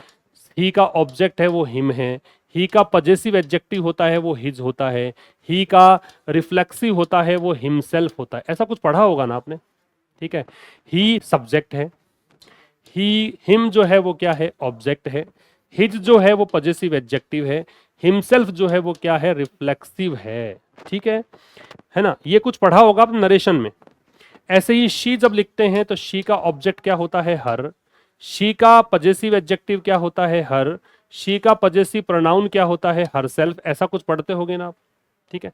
Speaker 1: ही का ऑब्जेक्ट है वो हिम है, ही का पजेसिव एडजेक्टिव होता है वो हिज होता है, ही का रिफ्लेक्सिव होता है वो हिमसेल्फ होता है। ऐसा कुछ पढ़ा होगा ना आपने, ठीक है। ही सब्जेक्ट है, ही हिम जो है वो क्या है? ऑब्जेक्ट है। हिज जो है वो पजेसिव एडजेक्टिव है। हिमसेल्फ जो है वो क्या है? रिफ्लेक्सिव है, ठीक है ना। ये कुछ पढ़ा होगा आप नरेशन में। ऐसे ही शी जब लिखते हैं तो शी का ऑब्जेक्ट क्या होता है? हर। शी का पजेसिव एडजेक्टिव क्या होता है? हर। शी का पजेसिव प्रोनाउन क्या होता है? Her self. ऐसा कुछ पढ़ते होगे ना आप, ठीक है।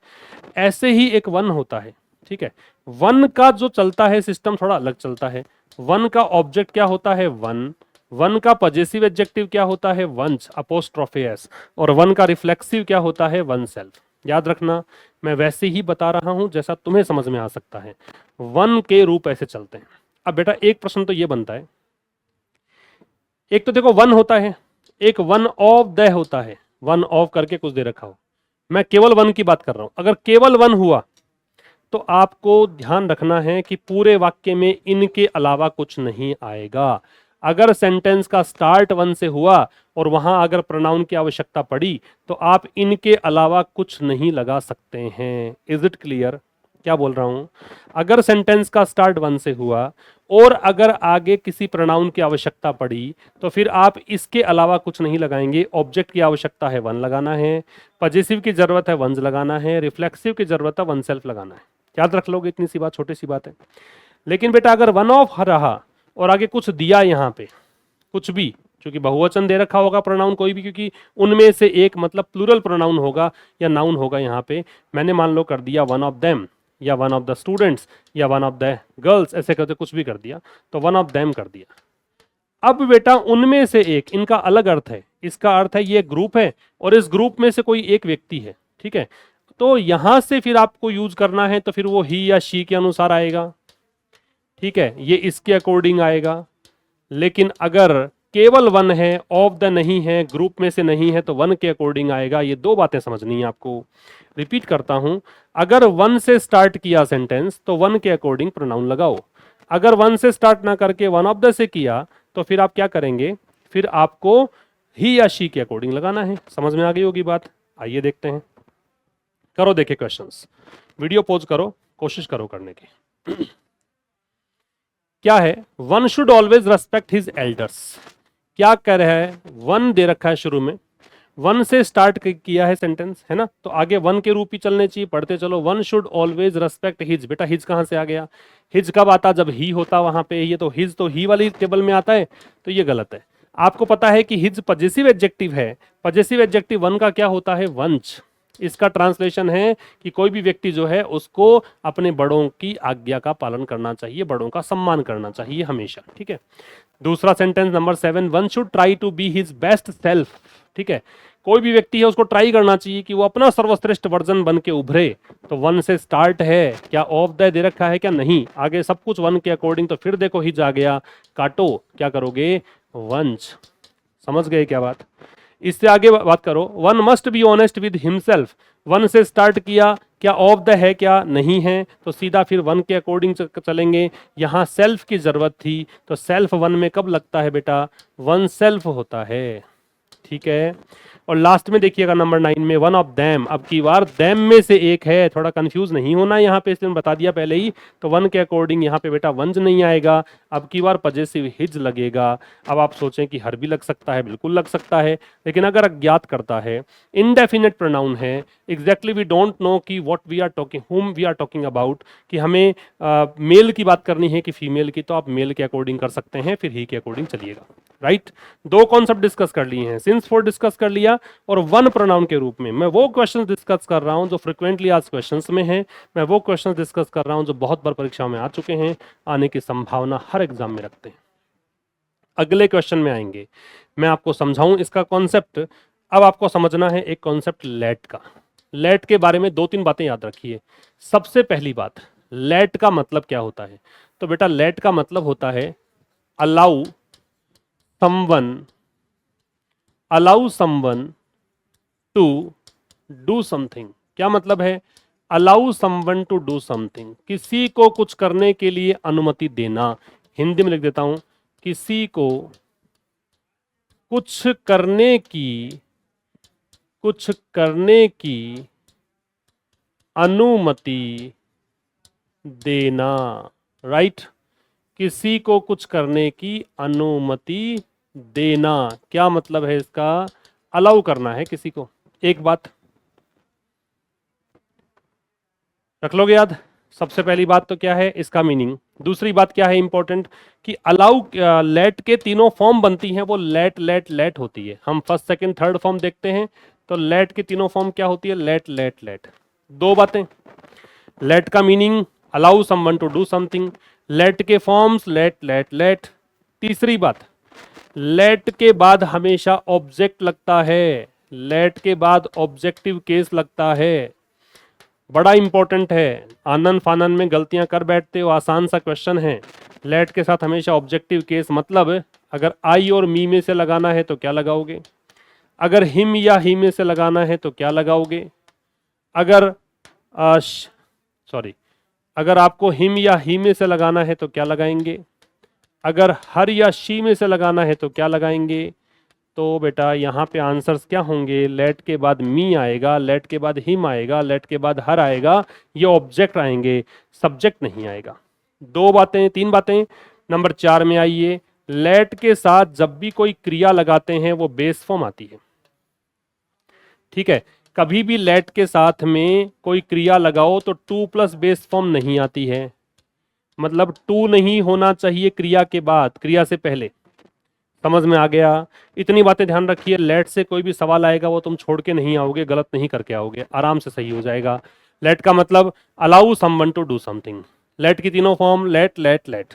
Speaker 1: ऐसे ही एक वन होता है, ठीक है। वन का जो चलता है सिस्टम थोड़ा अलग चलता है। वन का ऑब्जेक्ट क्या होता है? वन। वन का पजेसिव एडजेक्टिव क्या होता है? One's apostrophe s. और वन का रिफ्लेक्सिव क्या होता है? Oneself. याद रखना, मैं वैसे ही बता रहा हूं जैसा तुम्हें समझ में आ सकता है। वन के रूप ऐसे चलते हैं। अब बेटा एक प्रश्न तो ये बनता है, एक तो देखो वन होता है, एक वन ऑफ द होता है। वन ऑफ करके कुछ दे रखा हो, मैं केवल वन की बात कर रहा हूं। अगर केवल वन हुआ तो आपको ध्यान रखना है कि पूरे वाक्य में इनके अलावा कुछ नहीं आएगा। अगर सेंटेंस का स्टार्ट वन से हुआ और वहां अगर प्रोनाउन की आवश्यकता पड़ी तो आप इनके अलावा कुछ नहीं लगा सकते हैं। इज इट क्लियर क्या बोल रहा हूं? अगर सेंटेंस का स्टार्ट वन से हुआ और अगर आगे किसी प्रोनाउन की आवश्यकता पड़ी तो फिर आप इसके अलावा कुछ नहीं लगाएंगे। ऑब्जेक्ट की आवश्यकता है वन लगाना है, पजेसिव की जरूरत है वंस लगाना है, रिफ्लेक्सिव की जरूरत है वन सेल्फ लगाना है। याद रख लोगे, इतनी सी बात, छोटी सी बात है। लेकिन बेटा अगर वन ऑफ रहा और आगे कुछ दिया यहाँ पे, कुछ भी, क्योंकि बहुवचन दे रखा होगा प्रोनाउन कोई भी, क्योंकि उनमें से एक मतलब प्लूरल प्रोनाउन होगा या नाउन होगा यहाँ पे। मैंने मान लो कर दिया वन ऑफ देम या वन ऑफ द स्टूडेंट्स या वन ऑफ द गर्ल्स, ऐसे करके कुछ भी कर दिया, तो वन ऑफ देम कर दिया। अब बेटा उनमें से एक, इनका अलग अर्थ है। इसका अर्थ है ये ग्रुप है और इस ग्रुप में से कोई एक व्यक्ति है, ठीक है। तो यहां से फिर आपको यूज करना है तो फिर वो ही या शी के अनुसार आएगा, ठीक है, ये इसके अकॉर्डिंग आएगा। लेकिन अगर केवल वन है, ऑफ द नहीं है, ग्रुप में से नहीं है, तो वन के अकॉर्डिंग आएगा। ये दो बातें समझनी है आपको। रिपीट करता हूं, अगर वन से स्टार्ट किया सेंटेंस तो वन के अकॉर्डिंग प्रोनाउन लगाओ। अगर वन से स्टार्ट ना करके वन ऑफ द से किया तो फिर आप क्या करेंगे, फिर आपको ही या शी के अकॉर्डिंग लगाना है। समझ में आ गई होगी बात। आइए देखते हैं, करो देखे क्वेश्चंस, वीडियो पॉज करो, कोशिश करो करने की। क्या है, one should always respect his elders. क्या कह रहा है, वन दे रखा है शुरू में, वन से स्टार्ट किया है सेंटेंस, है ना, तो आगे वन के रूप ही चलने चाहिए। पढ़ते चलो, one should always respect his. बेटा हिज कहां से आ गया, हिज कब आता, जब ही होता वहां पे। ये तो हिज तो ही वाली टेबल में आता है, तो ये गलत है। आपको पता है कि हिज पजेसिव एडजेक्टिव है। पजेसिव एडजेक्टिव वन का क्या होता है, वंश। इसका ट्रांसलेशन है कि कोई भी व्यक्ति जो है उसको अपने बड़ों की आज्ञा का पालन करना चाहिए, बड़ों का सम्मान करना चाहिए हमेशा, ठीक है। दूसरा sentence number 7, one should try to be his best self, ठीक है। कोई भी व्यक्ति है उसको ट्राई करना चाहिए कि वो अपना सर्वश्रेष्ठ वर्जन बन के उभरे। तो वन से स्टार्ट है, क्या ऑफ द दे रखा है क्या, नहीं, आगे सब कुछ वन के अकॉर्डिंग। तो फिर देखो हिज आ गया, काटो, क्या करोगे, वंश। समझ गए क्या बात। इससे आगे बात करो, one must be honest with himself. One से स्टार्ट किया, क्या ऑफ द है क्या, नहीं है, तो सीधा फिर वन के अकॉर्डिंग चलेंगे। यहां सेल्फ की जरूरत थी, तो सेल्फ वन में कब लगता है बेटा, वन सेल्फ होता है, ठीक है। और लास्ट में देखिएगा नंबर 9 में, वन ऑफ दैम। अब की बार दैम में से एक है, थोड़ा कंफ्यूज नहीं होना यहाँ पे, इसलिए बता दिया पहले ही। तो वन के अकॉर्डिंग यहाँ पे बेटा वंज नहीं आएगा, अब की बार पजेसिव हिज लगेगा। अब आप सोचें कि हर भी लग सकता है, बिल्कुल लग सकता है, लेकिन अगर अज्ञात करता है, इनडेफिनेट प्रोनाउन है, एग्जैक्टली वी डोंट नो कि what we are talking, whom we are talking about, कि हमें मेल की बात करनी है कि फीमेल की, तो आप मेल के अकॉर्डिंग कर सकते हैं, फिर ही के अकॉर्डिंग चलिएगा, राइट। दो कॉन्सेप्ट डिस्कस कर लिए हैं, सिंस फॉर डिस्कस कर लिया, और वन प्रोनाउन के रूप में मैं वो क्वेश्चन डिस्कस कर रहा हूं जो फ्रिक्वेंटली आज क्वेश्चंस में हैं। मैं वो क्वेश्चन डिस्कस कर रहा हूं जो बहुत बार परीक्षाओं में आ चुके हैं, आने की संभावना हर एग्जाम में रखते हैं। अगले क्वेश्चन में आएंगे, मैं आपको समझाऊं इसका कॉन्सेप्ट। अब आपको समझना है एक कॉन्सेप्ट लेट का। लेट के बारे में 2-3 बातें याद रखिए। सबसे पहली बात, लेट का मतलब क्या होता है, तो बेटा लेट का मतलब होता है allow someone to do something. क्या मतलब है, allow someone to do something, किसी को कुछ करने के लिए अनुमति देना। हिंदी में लिख देता हूं, किसी को कुछ करने की अनुमति देना, राइट। किसी को कुछ करने की अनुमति देना, क्या मतलब है इसका, अलाउ करना है किसी को। एक बात रख लोगे याद, सबसे पहली बात तो क्या है इसका मीनिंग। दूसरी बात क्या है इंपॉर्टेंट, कि अलाउ, लेट के तीनों फॉर्म बनती हैं, वो लेट लेट लेट होती है। हम फर्स्ट सेकंड थर्ड फॉर्म देखते हैं, तो लेट की तीनों फॉर्म क्या होती है, लेट लेट लेट। दो बातें, लेट का meaning allow someone to do something, let के फॉर्म्स लेट लेट लेट। तीसरी बात, लेट के बाद हमेशा ऑब्जेक्ट लगता है, लेट के बाद ऑब्जेक्टिव केस लगता है, बड़ा इंपॉर्टेंट है। आनन फानन में गलतियां कर बैठते हो, आसान सा क्वेश्चन है। लेट के साथ हमेशा ऑब्जेक्टिव केस, मतलब अगर आई और मी में से लगाना है तो क्या लगाओगे, अगर हिम या ही में से लगाना है तो क्या लगाओगे, अगर अगर आपको हिम या ही में से लगाना है तो क्या लगाएंगे, अगर हर या शी में से लगाना है तो क्या लगाएंगे। तो बेटा यहाँ पे आंसर्स क्या होंगे, लेट के बाद मी आएगा, लेट के बाद हिम आएगा, लेट के बाद हर आएगा, ये ऑब्जेक्ट आएंगे, सब्जेक्ट नहीं आएगा। 2 बातें 3 बातें, नंबर 4 में आइए, लेट के साथ जब भी कोई क्रिया लगाते हैं वो बेस फॉर्म आती है। ठीक है, कभी भी लेट के साथ में कोई क्रिया लगाओ तो टू प्लस बेस फॉर्म नहीं आती है, मतलब टू नहीं होना चाहिए क्रिया के बाद, क्रिया से पहले। समझ में आ गया? इतनी बातें ध्यान रखिए, लेट से कोई भी सवाल आएगा वो तुम छोड़ के नहीं आओगे, गलत नहीं करके आओगे, आराम से सही हो जाएगा। लेट का मतलब allow someone to do something. Let की तीनों form, let let let.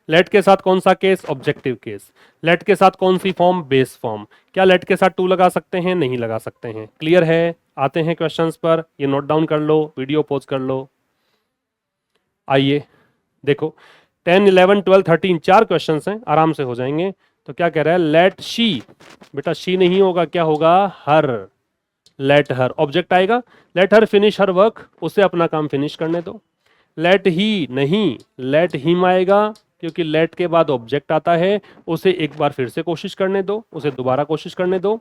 Speaker 1: Let के साथ कौन सा केस? Objective case. लेट के साथ कौन सी फॉर्म? Base form. क्या लेट के साथ टू लगा सकते हैं? नहीं लगा सकते हैं। क्लियर है? आते हैं क्वेश्चंस पर, ये नोट डाउन कर लो, वीडियो पॉज कर लो। आइए देखो, 10, 11, 12, 13 चार क्वेश्चंस हैं, आराम से हो जाएंगे। तो क्या कह रहा है? लेट शी, बेटा शी नहीं होगा, क्या होगा? हर। लेट हर, ऑब्जेक्ट आएगा, let her finish her work, उसे अपना काम फिनिश करने दो। लेट ही नहीं, लेट हिम आएगा, क्योंकि लेट के बाद ऑब्जेक्ट आता है, उसे एक बार फिर से कोशिश करने दो, उसे दोबारा कोशिश करने दो।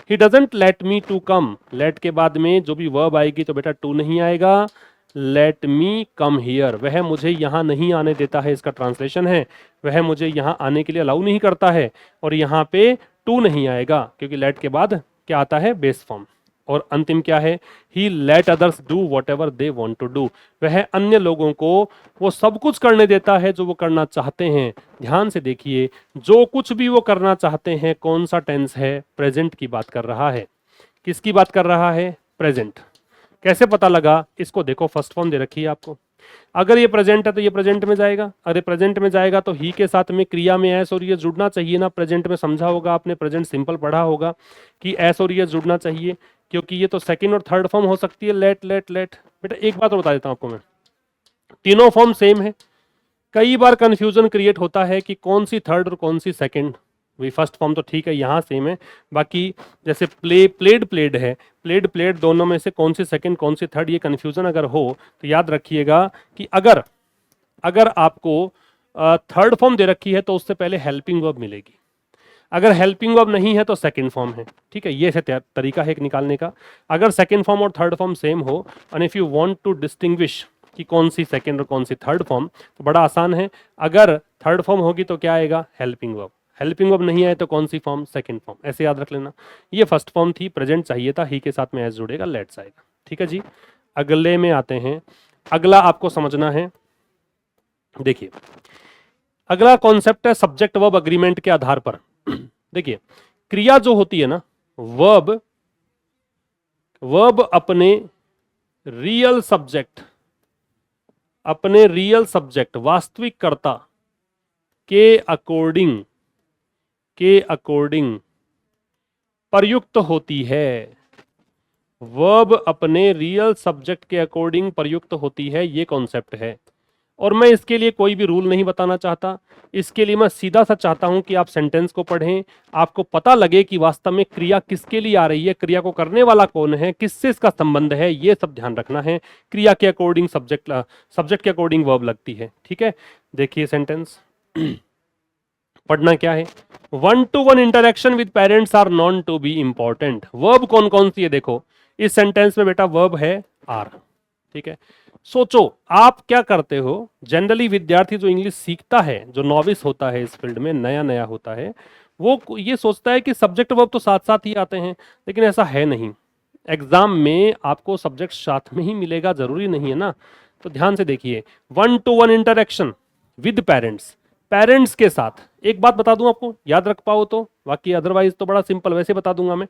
Speaker 1: He doesn't let me to come, let के बाद में जो भी वर्ब आएगी तो बेटा टू नहीं आएगा। लेट मी कम हियर, वह मुझे यहाँ नहीं आने देता है, इसका ट्रांसलेशन है, वह मुझे यहाँ आने के लिए अलाउ नहीं करता है। और यहाँ पे टू नहीं आएगा, क्योंकि लेट के बाद क्या आता है? Base form. और अंतिम क्या है? He let others do whatever they want to do, वह अन्य लोगों को वो सब कुछ करने देता है जो वो करना चाहते हैं। ध्यान से देखिए, जो कुछ भी वो करना चाहते हैं, कौन सा टेंस है? प्रेजेंट की बात कर रहा है। किसकी बात कर रहा है? प्रेजेंट। कैसे पता लगा? इसको देखो, फर्स्ट फॉर्म दे रखी है आपको। अगर ये प्रेजेंट है तो ये प्रेजेंट में जाएगा, अरे प्रेजेंट में जाएगा तो ही के साथ में क्रिया में एस और ये जुड़ना चाहिए ना। प्रेजेंट में समझा होगा आपने, प्रेजेंट सिंपल पढ़ा होगा कि एस और ये जुड़ना चाहिए, क्योंकि ये तो सेकंड और थर्ड फॉर्म हो सकती है। Let let let. बेटा एक बात और बता देता हूं आपको मैं, तीनों फॉर्म सेम है। कई बार कंफ्यूजन क्रिएट होता है कि कौन सी थर्ड और कौन सी सेकंड। वही फर्स्ट फॉर्म तो ठीक है, यहाँ सेम है, बाकी जैसे प्ले प्लेड प्लेड है, प्लेड प्लेड दोनों में से कौन सी सेकंड कौन सी थर्ड, ये कंफ्यूजन अगर हो तो याद रखिएगा कि अगर आपको थर्ड फॉर्म दे रखी है तो उससे पहले हेल्पिंग वर्ब मिलेगी, अगर हेल्पिंग वर्ब नहीं है तो सेकंड फॉर्म है। ठीक है, ये ऐसे तरीका है एक निकालने का। अगर सेकंड फॉर्म और थर्ड फॉर्म सेम हो, and if you want to distinguish कि कौन सी सेकंड और कौन सी थर्ड फॉर्म, तो बड़ा आसान है। अगर थर्ड फॉर्म होगी तो क्या आएगा? Helping verb. हेल्पिंग वर्ब नहीं आए तो कौन सी फॉर्म? Second form. ऐसे याद रख लेना। ये फर्स्ट फॉर्म थी, प्रेजेंट चाहिए था, ही के साथ में एस जुड़ेगा, लेट्स आएगा। ठीक है जी, अगले में आते हैं। अगला आपको समझना है, देखिए अगला कॉन्सेप्ट है सब्जेक्ट वर्ब अग्रीमेंट के आधार पर। देखिए क्रिया जो होती है ना, वर्ब अपने रियल सब्जेक्ट वास्तविक कर्ता के अकॉर्डिंग प्रयुक्त होती है। वर्ब अपने रियल सब्जेक्ट के अकॉर्डिंग प्रयुक्त होती है, ये कॉन्सेप्ट है। और मैं इसके लिए कोई भी रूल नहीं बताना चाहता, इसके लिए मैं सीधा सा चाहता हूं कि आप सेंटेंस को पढ़ें, आपको पता लगे कि वास्तव में क्रिया किसके लिए आ रही है, क्रिया को करने वाला कौन है, किससे इसका संबंध है, ये सब ध्यान रखना है। क्रिया के अकॉर्डिंग सब्जेक्ट के अकॉर्डिंग वर्ब लगती है। ठीक है, देखिए सेंटेंस पढ़ना क्या है? 1-to-1 interaction with parents are known to be important. Verb कौन कौन सी है? देखो इस सेंटेंस में बेटा वर्ब है आर। ठीक है, सोचो आप क्या करते हो। जनरली विद्यार्थी जो इंग्लिश सीखता है, जो नॉविस होता है इस फील्ड में, नया नया होता है, वो ये सोचता है कि सब्जेक्ट वर्ब तो साथ साथ ही आते हैं, लेकिन ऐसा है नहीं। एग्जाम में आपको सब्जेक्ट साथ में ही मिलेगा, जरूरी नहीं है ना। तो ध्यान से देखिए, 1-to-1 interaction with parents, parents के साथ। एक बात बता दूं आपको, याद रख पाओ तो, बाकी अदरवाइज तो बड़ा सिंपल, वैसे बता दूंगा मैं।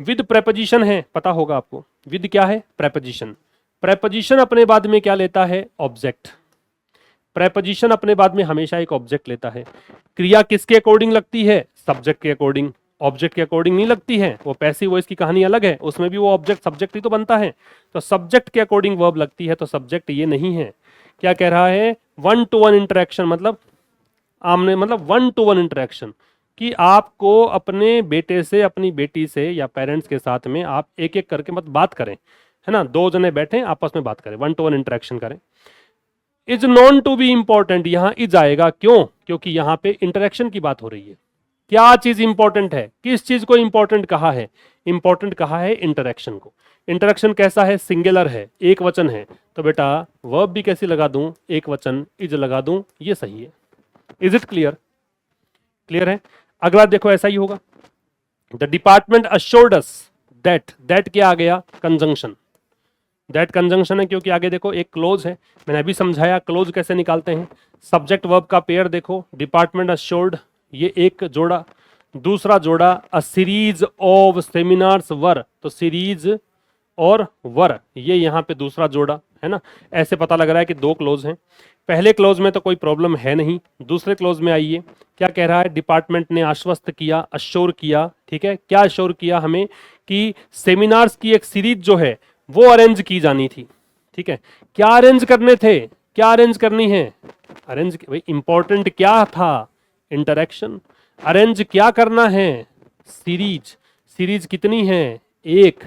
Speaker 1: विद प्रेपोजिशन है, पता होगा आपको। विद क्या है? प्रेपोजिशन। प्रेपोजिशन अपने बाद में क्या लेता है? ऑब्जेक्ट। प्रेपोजिशन अपने बाद में हमेशा एक ऑब्जेक्ट लेता है। क्रिया किसके अकॉर्डिंग लगती है? सब्जेक्ट के अकॉर्डिंग। ऑब्जेक्ट के अकॉर्डिंग नहीं लगती है, वो पैसिव वॉइस की कहानी अलग है, उसमें भी वो ऑब्जेक्ट सब्जेक्ट ही तो बनता है। तो सब्जेक्ट के अकॉर्डिंग वर्ब लगती है, तो सब्जेक्ट ये नहीं है। क्या कह रहा है? 1-to-1 इंटरेक्शन, मतलब आमने, मतलब 1-to-1 इंटरेक्शन, कि आपको अपने बेटे से, अपनी बेटी से या पेरेंट्स के साथ में आप एक एक करके मत बात करें, है ना। दो जने बैठे आपस में बात करें, 1-to-1 इंटरेक्शन करें। Is known to be important, यहां इज आएगा, क्यों? क्योंकि यहां पे इंटरेक्शन की बात हो रही है। क्या चीज इंपॉर्टेंट है? किस चीज को इंपॉर्टेंट कहा है? इंपॉर्टेंट कहा है इंटरेक्शन को। इंटरेक्शन कैसा है? सिंगुलर है, एक वचन है। तो बेटा वर्ब भी कैसी लगा दूं? एक वचन, इज लगा दूं, ये सही है। Is it clear? क्लियर है? अगला देखो ऐसा ही होगा, the department assured us that क्या आ गया? कंजंक्शन। दैट कंजंक्शन है क्योंकि आगे देखो एक क्लोज है, मैंने अभी समझाया क्लोज कैसे निकालते हैं। सब्जेक्ट वर्ब का पेयर देखो, डिपार्टमेंट अश्योर्ड, ये एक जोड़ा, दूसरा जोड़ा अ सीरीज ऑफ सेमिनार्स वर, तो सीरीज और वर ये यहाँ पे दूसरा जोड़ा है ना। ऐसे पता लग रहा है कि दो क्लोज हैं। पहले क्लोज में तो कोई प्रॉब्लम है नहीं, दूसरे क्लोज में आइए क्या कह रहा है? डिपार्टमेंट ने आश्वस्त किया, अश्योर किया, ठीक है। क्या अश्योर किया हमें? कि सेमिनार्स की एक सीरीज जो है वो अरेंज की जानी थी, ठीक है। क्या अरेंज करने थे? क्या अरेंज करनी है? अरेंज भाई इंपॉर्टेंट क्या था? इंटरेक्शन। अरेंज क्या करना है? सीरीज। सीरीज कितनी है? एक।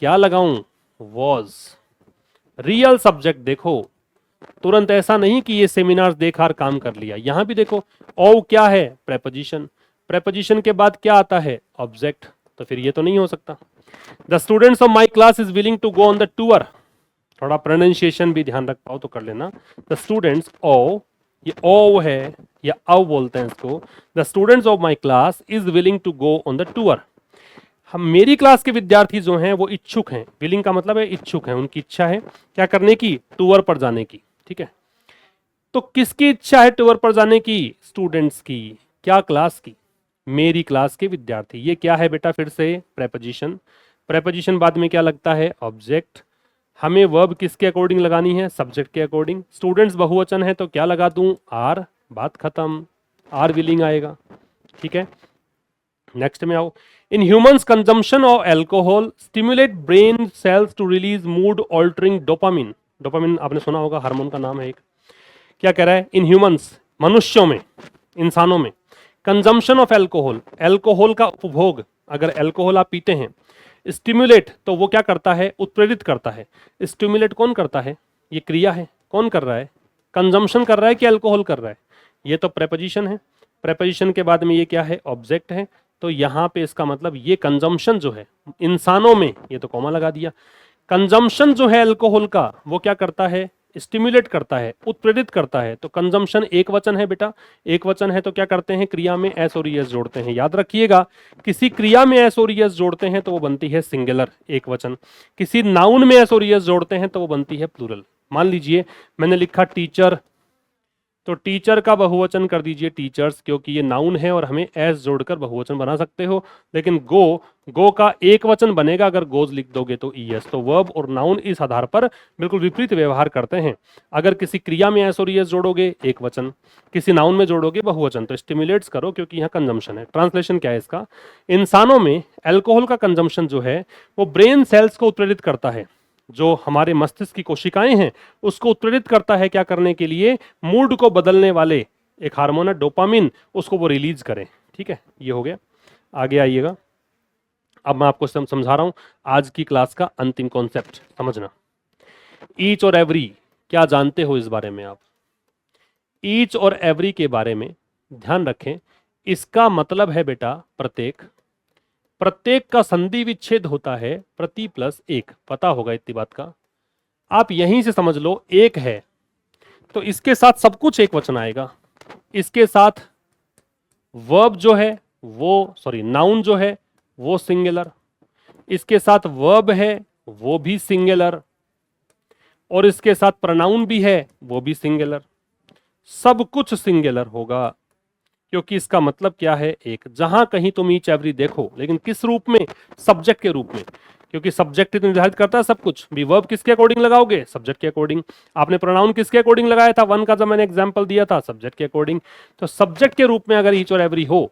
Speaker 1: क्या लगाऊं? वॉज। रियल सब्जेक्ट देखो, तुरंत ऐसा नहीं कि ये सेमिनार्स देखा और काम कर लिया। यहां भी देखो ओ क्या है? प्रेपोजिशन। प्रेपोजिशन के बाद क्या आता है? ऑब्जेक्ट। तो फिर ये तो नहीं हो सकता। The students of my class is willing to go on the tour. थोड़ा प्रोनाउंसिएशन भी ध्यान रख पाओ तो कर लेना। द स्टूडेंट्स ओ, ये ओ है या औ बोलते हैं इसको। The students of my class is willing to go on the tour. हम मेरी क्लास के विद्यार्थी जो हैं वो इच्छुक हैं। विलिंग का मतलब है इच्छुक हैं, उनकी इच्छा है क्या करने की? टूर पर जाने की, ठीक है। तो किसकी इच्छा है टूर पर जाने की? स्टूडेंट्स की। क्या क्लास की? मेरी क्लास के विद्यार्थी। ये क्या है बेटा? फिर से प्रेपोजिशन। प्रेपोजिशन बाद में क्या लगता है? ऑब्जेक्ट। हमें वर्ब किसके अकॉर्डिंग लगानी है? सब्जेक्ट के अकॉर्डिंग। स्टूडेंट्स बहुवचन है तो क्या लगा दूं? आर। बात खत्म, आर विलिंग आएगा, ठीक है। नेक्स्ट में आओ। In humans consumption of alcohol stimulate brain cells to release mood altering dopamine. Dopamine आपने सुना होगा, हार्मोन का नाम है एक। क्या कह रहा है? इन ह्यूमंस, मनुष्यों में, इंसानों में, कंजम्पशन ऑफ एल्कोहल, एल्कोहल का उपभोग, अगर एल्कोहल आप पीते हैं, स्टिमुलेट तो वो क्या करता है? उत्प्रेरित करता है। स्टिमुलेट कौन करता है? ये क्रिया है, कौन कर रहा है? कंजम्पशन कर रहा है कि अल्कोहल कर रहा है? ये तो प्रेपोजिशन है। प्रेपोजिशन के बाद में ये क्या है? ऑब्जेक्ट है। तो यहां पे इसका मतलब ये कंजम्पशन जो है इंसानों में, ये तो कॉमा लगा दिया। कंजम्पशन जो है अल्कोहल का वो क्या करता है? स्टिमुलेट करता है, उत्प्रेरित करता है। तो कंजम्पशन एक वचन है बेटा, एक वचन है तो क्या करते हैं? क्रिया में एस और ईएस जोड़ते हैं। याद रखिएगा, किसी क्रिया में एस और ईएस जोड़ते हैं तो वो बनती है सिंगुलर, एक वचन। किसी नाउन में एस और ईएस जोड़ते हैं तो वो बनती है प्लूरल। मान लीजिए मैंने लिखा टीचर, तो टीचर का बहुवचन कर दीजिए टीचर्स, क्योंकि ये नाउन है और हमें एस जोड़कर बहुवचन बना सकते हो। लेकिन गो का एक वचन बनेगा अगर गोज लिख दोगे तो ईएस। तो वर्ब और नाउन इस आधार पर बिल्कुल विपरीत व्यवहार करते हैं। अगर किसी क्रिया में एस और ईएस जोड़ोगे एक वचन, किसी नाउन में जोड़ोगे बहुवचन। तो स्टिमुलेट्स करो क्योंकि यहाँ कंजम्पशन है। ट्रांसलेशन क्या है इसका? इंसानों में एल्कोहल का कंजम्पशन जो है वो ब्रेन सेल्स को उत्प्रेरित करता है, जो हमारे मस्तिष्क की कोशिकाएं हैं उसको उत्प्रेरित करता है। क्या करने के लिए? मूड को बदलने वाले एक हार्मोन है डोपामिन, उसको वो रिलीज करें, ठीक है। ये हो गया। आगे आइएगा, अब मैं आपको समझा रहा हूं आज की क्लास का अंतिम कॉन्सेप्ट, समझना। ईच और एवरी, क्या जानते हो इस बारे में आप? ईच और एवरी के बारे में ध्यान रखें। इसका मतलब है बेटा प्रत्येक। प्रत्येक का संधि विच्छेद होता है प्रति प्लस एक, पता होगा इतनी बात का। आप यहीं से समझ लो, एक है तो इसके साथ सब कुछ एक वचन आएगा। इसके साथ वर्ब जो है वो, सॉरी नाउन जो है वो सिंगुलर, इसके साथ वर्ब है वो भी सिंगुलर, और इसके साथ प्रोनाउन भी है वो भी सिंगुलर। सब कुछ सिंगुलर होगा क्योंकि इसका मतलब क्या है? एक। जहां कहीं तुम ईच एवरी देखो, लेकिन किस रूप में? सब्जेक्ट के रूप में, क्योंकि सब्जेक्ट तो निर्धारित करता है सब कुछ। भी वर्ब किसके अकॉर्डिंग लगाओगे? सब्जेक्ट के अकॉर्डिंग। आपने प्रोनाउन किसके अकॉर्डिंग लगाया था? वन का जब मैंने एग्जांपल दिया था, सब्जेक्ट के अकॉर्डिंग। तो सब्जेक्ट के रूप में अगर ईच और एवरी हो,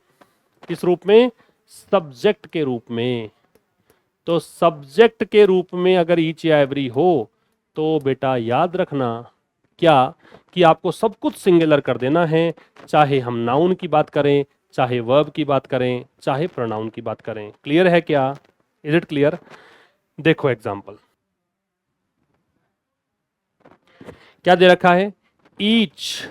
Speaker 1: किस रूप में? सब्जेक्ट के रूप में। तो सब्जेक्ट के रूप में अगर ईच या एवरी हो तो बेटा याद रखना क्या, कि आपको सब कुछ सिंगुलर कर देना है, चाहे हम नाउन की बात करें, चाहे वर्ब की बात करें, चाहे प्रोनाउन की बात करें। क्लियर है क्या? Is it clear? देखो एग्जांपल क्या दे रखा है? Each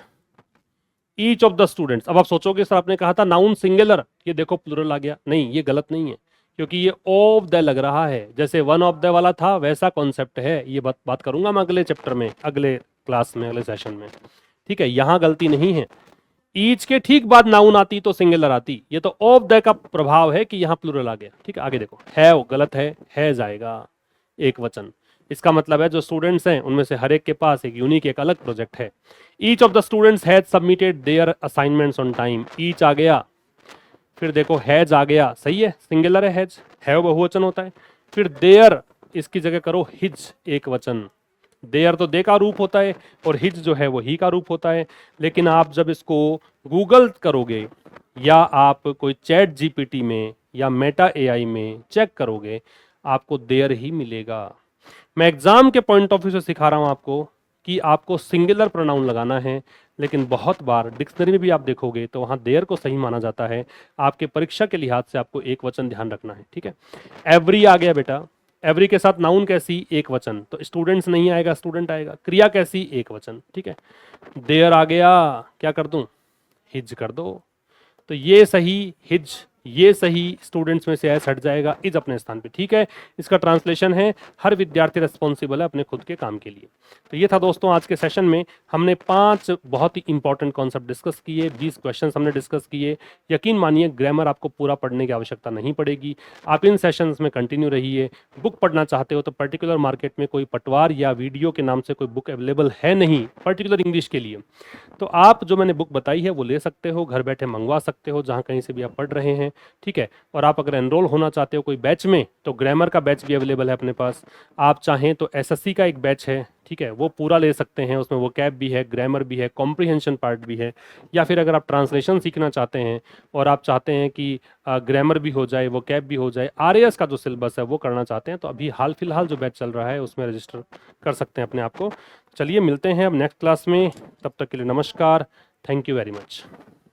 Speaker 1: of the students. अब आप सोचोगे सर आपने कहा था नाउन सिंगुलर, ये देखो प्लूरल आ गया। नहीं, ये गलत नहीं है, क्योंकि ये ऑफ द लग रहा है। जैसे वन ऑफ द वाला था वैसा कॉन्सेप्ट है। ये बात करूंगा मैं अगले चैप्टर में, अगले क्लास में, अगले सेशन में, ठीक है। यहां गलती नहीं है। ईच के ठीक बाद नाउन आती तो सिंगुलर आती। ये तो ऑफ द का प्रभाव है कि यहां प्लूरल आ गया। ठीक है, आगे देखो, है वो गलत है जाएगा एक वचन। इसका मतलब है जो स्टूडेंट्स हैं उनमें से हर एक के पास एक यूनिक एक अलग प्रोजेक्ट है। Each of the students has submitted their assignments on time. Each आ गया, फिर देखो हैज आ गया, सही है, सिंगुलर है हैज, है बहुवचन होता है। फिर देयर, इसकी जगह करो हिज एक वचन। देयर तो दे का रूप होता है और हिज जो है वो ही का रूप होता है। लेकिन आप जब इसको गूगल करोगे या आप कोई चैट जीपीटी में या मेटा एआई में चेक करोगे, आपको देयर ही मिलेगा। मैं एग्जाम के पॉइंट ऑफ व्यू से सिखा रहा हूं आपको कि आपको सिंगुलर प्रोनाउन लगाना है, लेकिन बहुत बार डिक्शनरी में भी आप देखोगे तो वहां देयर को सही माना जाता है। आपके परीक्षा के लिहाज से आपको एक वचन ध्यान रखना है। ठीक है, एवरी आ गया बेटा, एवरी के साथ नाउन कैसी, एक वचन, तो स्टूडेंट्स नहीं आएगा, स्टूडेंट आएगा। क्रिया कैसी, एक वचन। ठीक है, देयर आ गया, क्या कर दूं, हिज कर दो। तो ये सही हिज, ये सही स्टूडेंट्स में से एस हट जाएगा, इज अपने स्थान पे। ठीक है, इसका ट्रांसलेशन है हर विद्यार्थी रिस्पॉन्सिबल है अपने खुद के काम के लिए। तो ये था दोस्तों आज के सेशन में हमने 5 बहुत ही इंपॉर्टेंट कॉन्सेप्ट डिस्कस किए, 20 क्वेश्चंस हमने डिस्कस किए। यकीन मानिए ग्रामर आपको पूरा पढ़ने की आवश्यकता नहीं पड़ेगी, आप इन सेशंस में कंटिन्यू रहिए। बुक पढ़ना चाहते हो तो पर्टिकुलर मार्केट में कोई पटवार या वीडियो के नाम से कोई बुक अवेलेबल है नहीं पर्टिकुलर इंग्लिश के लिए, तो आप जो मैंने बुक बताई है वो ले सकते हो, घर बैठे मंगवा सकते हो जहाँ कहीं से भी आप पढ़ रहे हैं। ठीक है, और आप अगर एनरोल होना चाहते हो कोई बैच में तो ग्रामर का बैच भी अवेलेबल है अपने पास। आप चाहें तो एसएससी का एक बैच है, ठीक है, वो पूरा ले सकते हैं, उसमें वोकैब भी है, ग्रामर भी है, कॉम्प्रिहेंशन पार्ट भी है। या फिर अगर आप ट्रांसलेशन सीखना चाहते हैं और आप चाहते हैं कि ग्रामर भी हो जाए, वोकैब भी हो जाए, आरएएस का जो सिलेबस है वो करना चाहते हैं, तो अभी हाल फिलहाल जो बैच चल रहा है उसमें रजिस्टर कर सकते हैं अपने आप को। चलिए मिलते हैं अब नेक्स्ट क्लास में, तब तक के लिए नमस्कार, थैंक यू वेरी मच।